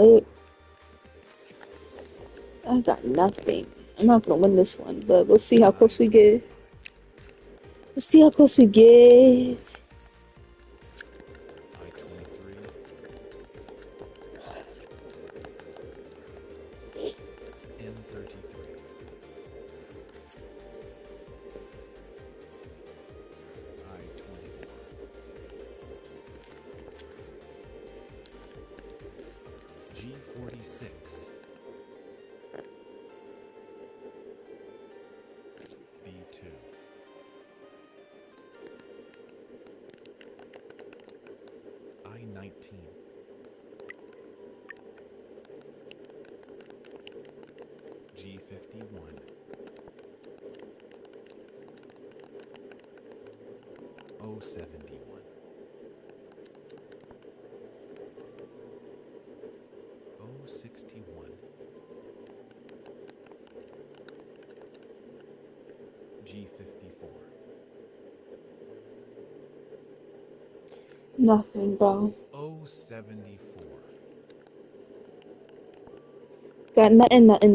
I got nothing. I'm not gonna win this one, but we'll see how close we get. We'll see how close we get. G46. B2. I-19. G51. O71. O61. G54. Nothing, bro. O74. Got nothing. 60.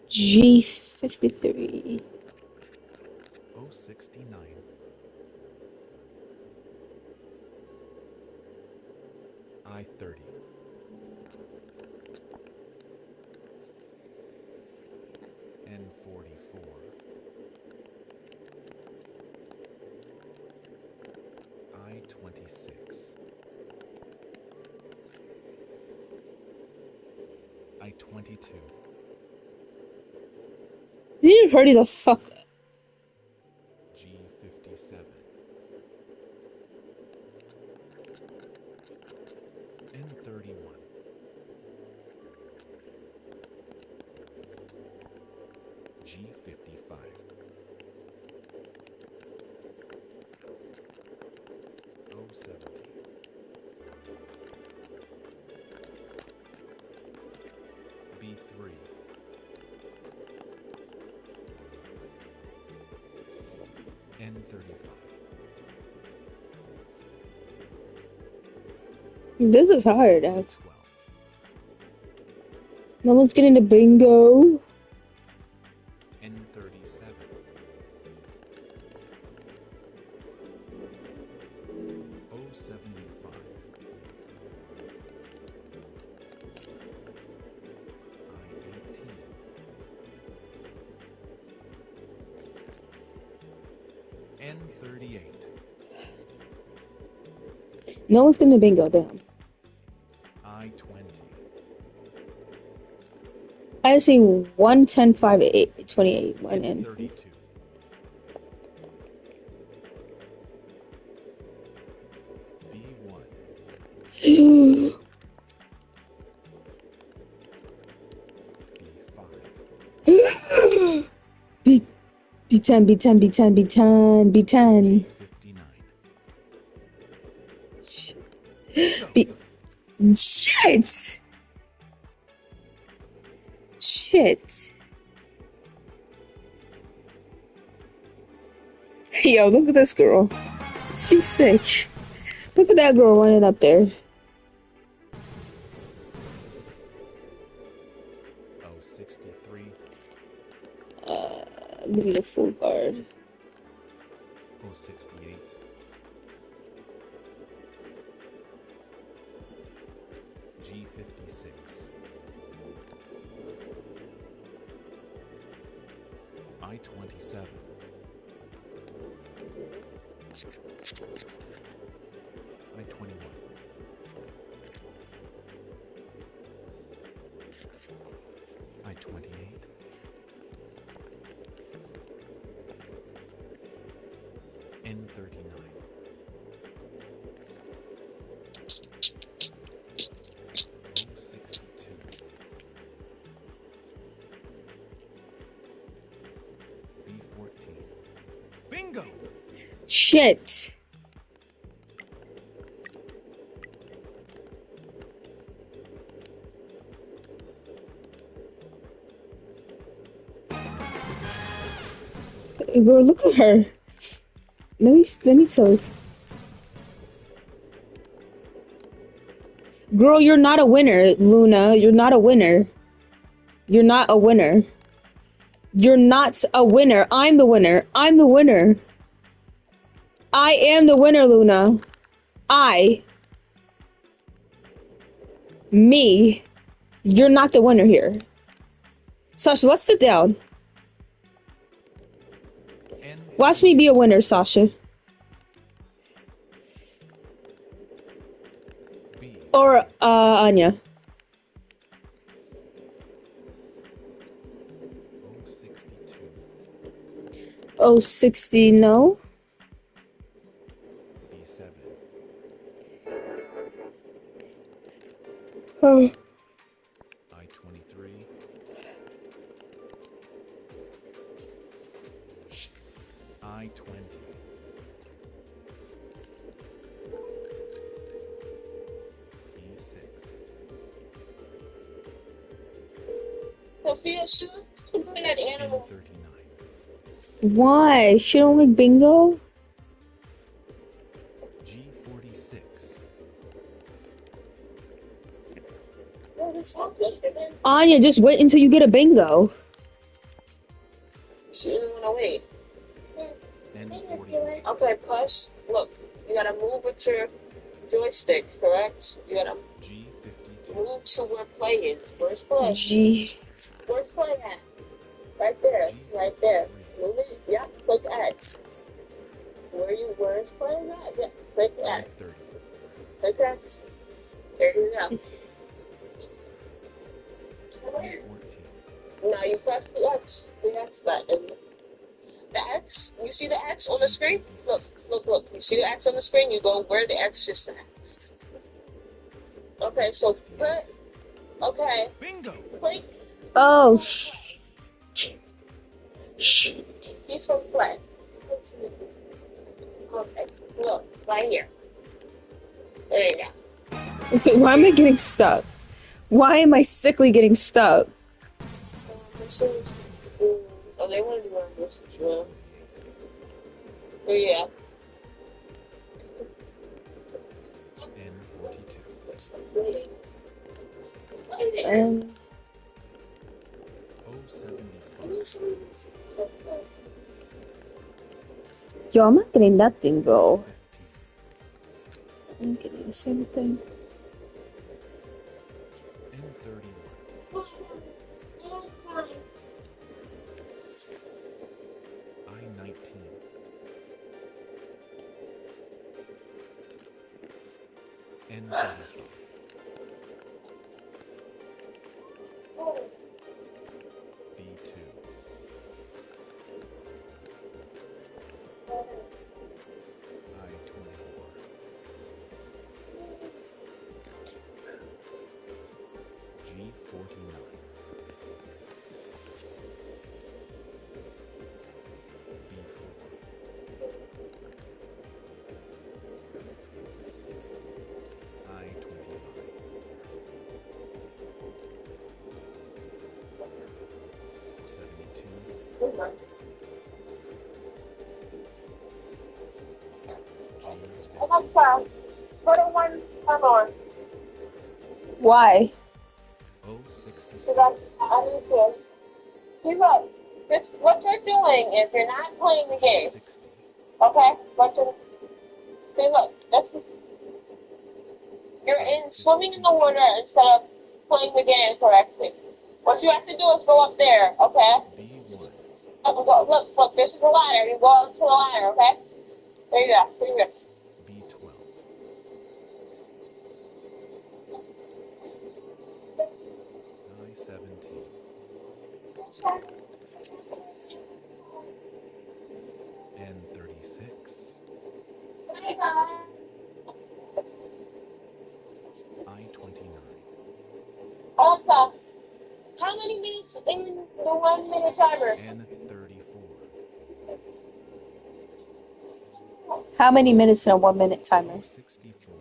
G53. G53. O69. I-30. N44. I-26. I-22. You hurry the fuck up. G57. N31. G55. O70. B3. N35. This is hard. 12. No one's getting the bingo. N37. O75. I-18. N38. No one's getting the bingo. Damn. I-20. I see 1, 10, 5, 8, 28. 1 in. 32. B1. B5. B10, B10, B10, B10, B10. 59. B. Shit! Shit. Yo, look at this girl. She's sick. Look at that girl running up there. Oh, 63. Give me the full card. Oh, 68. G56. I-27. I-21. I-28. N39. O62. B14. Bingo! Shit. Girl, look at her. Let me tell you. Girl, you're not a winner, Luna. You're not a winner. You're not a winner. You're not a winner. I'm the winner. I'm the winner. I am the winner, Luna. Me. You're not the winner here. Sasha, let's sit down. Watch me be a winner, Sasha. Or, Anya. Oh, 60, no. B7. Oh. I-23. I-20. E6. Sophia, should we bring that animal? N39. Why? She don't like bingo? G46. Anya, just wait until you get a bingo. She doesn't want to wait. N41. Okay, plus, look, you gotta move with your joystick, correct? You gotta G52. move to where play is. Where's play? G. Where's play at? Right there, right there. Move it. Yeah, click X. Where's play at? Yeah, click X. I-30. Click X. There you go. B14. Now you press the X button. The X, you see the X on the screen? Look. You see the X on the screen? You go where the X is at. Okay, so put, okay. Bingo! Click. Oh, Piece of play. Okay, look, right here. There you go. Okay, why am I getting stuck? Why am I sickly getting stuck? Oh, they want to do one of this as well. But yeah. N42. O75. Yo, I'm not getting nothing, bro. I'm getting the same thing. N31. I-19. N35. B2. I-24. G49. G Alexa, put a 1 time on. Why? Oh, 66. Because I need to. See, look. What you're doing is you're not playing the game. 60. Okay? See, look. You're swimming in the water instead of playing the game correctly. What you have to do is go up there, okay? B1. Look, this is the ladder. You go up to the ladder, okay? There you go. B12. I-17. N36. I-29. Alexa, how many minutes in the 1 minute timer? N34. How many minutes in a 1 minute timer? 64.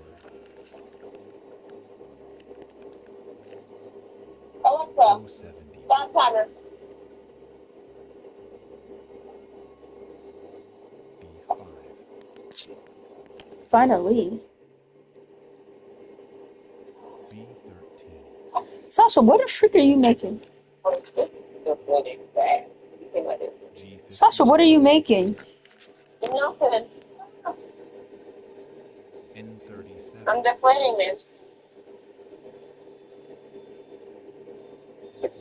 Alexa, 070. stop timer. B5. Finally. B13. Sasha, what the frick are you making? G15. Sasha, what are you making? Nothing. N37. I'm deflating this.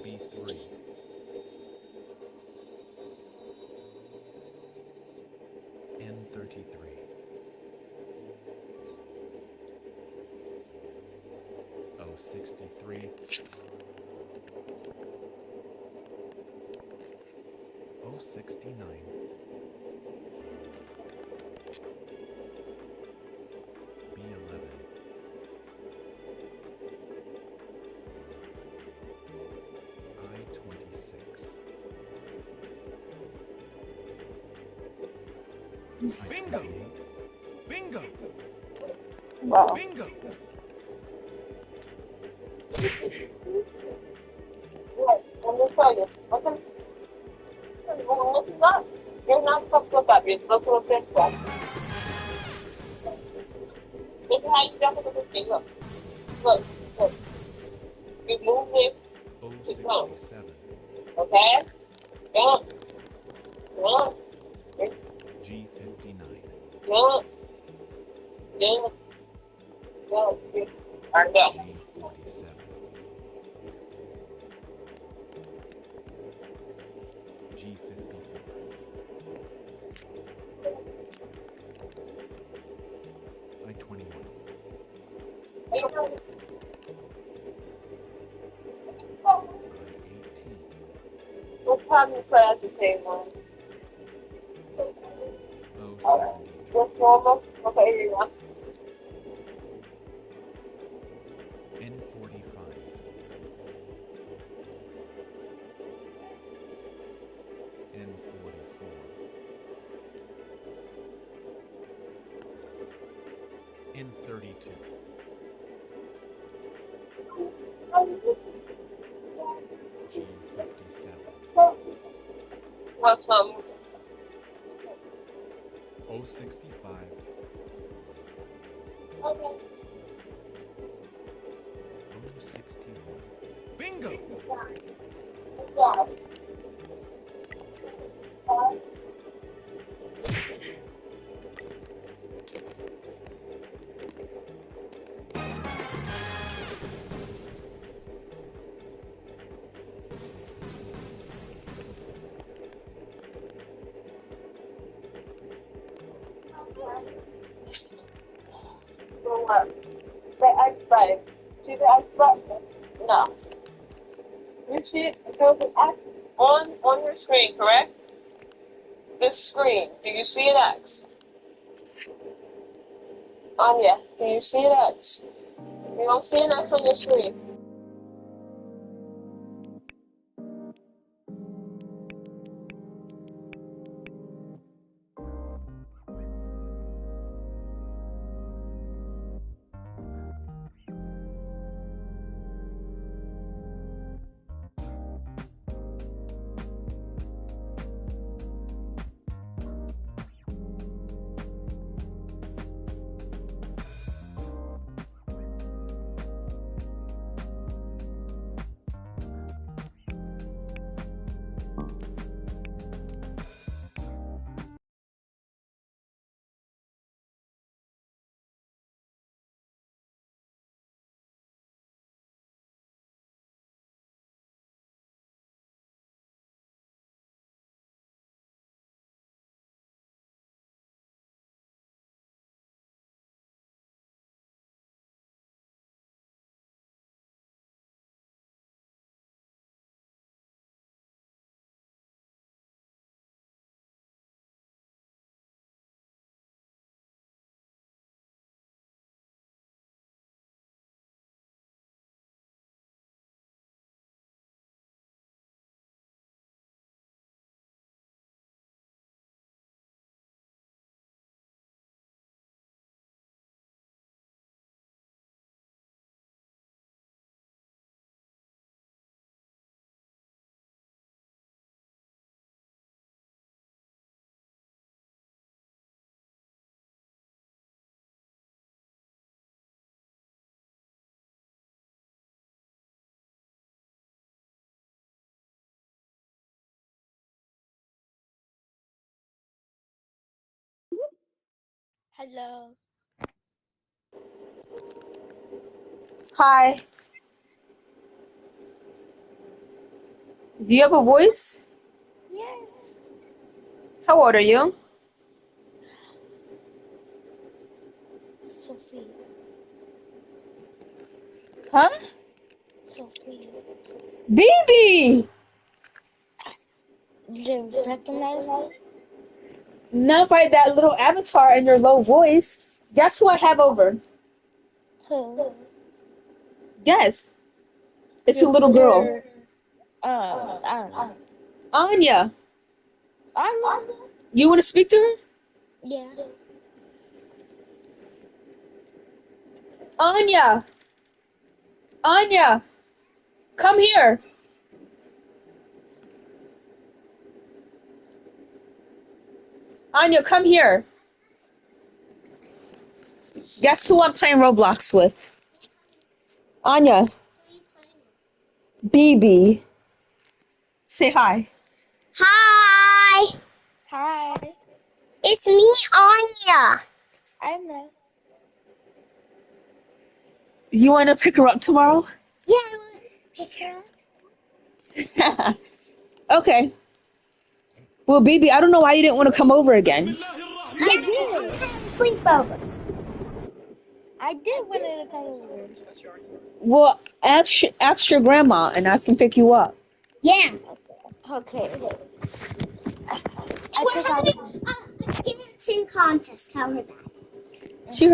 B3. N33. O63. O69. B11. I-26. Bingo! Bingo! Wow. Bingo! Look, let me show you. Listen. Listen up. You're not supposed to look up. You're supposed to look this way. This is how you jump into this thing. Look. Look. You move it to go. O67. Okay? Jump. G59. Jump. And go. G47. G54. I-21. I-18. What time you play at the table? O73. Just normal? Okay, here you go. N45. N44. N32. G57. What's O65. Okay. O61. Bingo! The X button. See the X button? No. You see there's an X on your screen, correct? This screen. Do you see an X? Yeah. Do you see an X? You don't see an X on your screen. Hello. Hi. Do you have a voice? Yes. How old are you? Sophie. Huh? Sophie. Baby! Did you recognize me? Not by that little avatar and your low voice. Guess who I have over? Who? Guess. It's a Your little girl. brother. I don't know. Anya. Anya? You want to speak to her? Yeah. Anya. Anya. Come here. Anya, come here. Guess who I'm playing Roblox with? Anya. BB. Say hi. Hi, Hi. it's me, Anya. I know. You want to pick her up tomorrow? Yeah, I want to pick her up. Okay. Well, BB, I don't know why you didn't want to come over again. I did. Have a sleepover. I did want to come over. Well, ask your grandma and I can pick you up. Yeah. Okay. We're having a dancing contest. Tell her that. She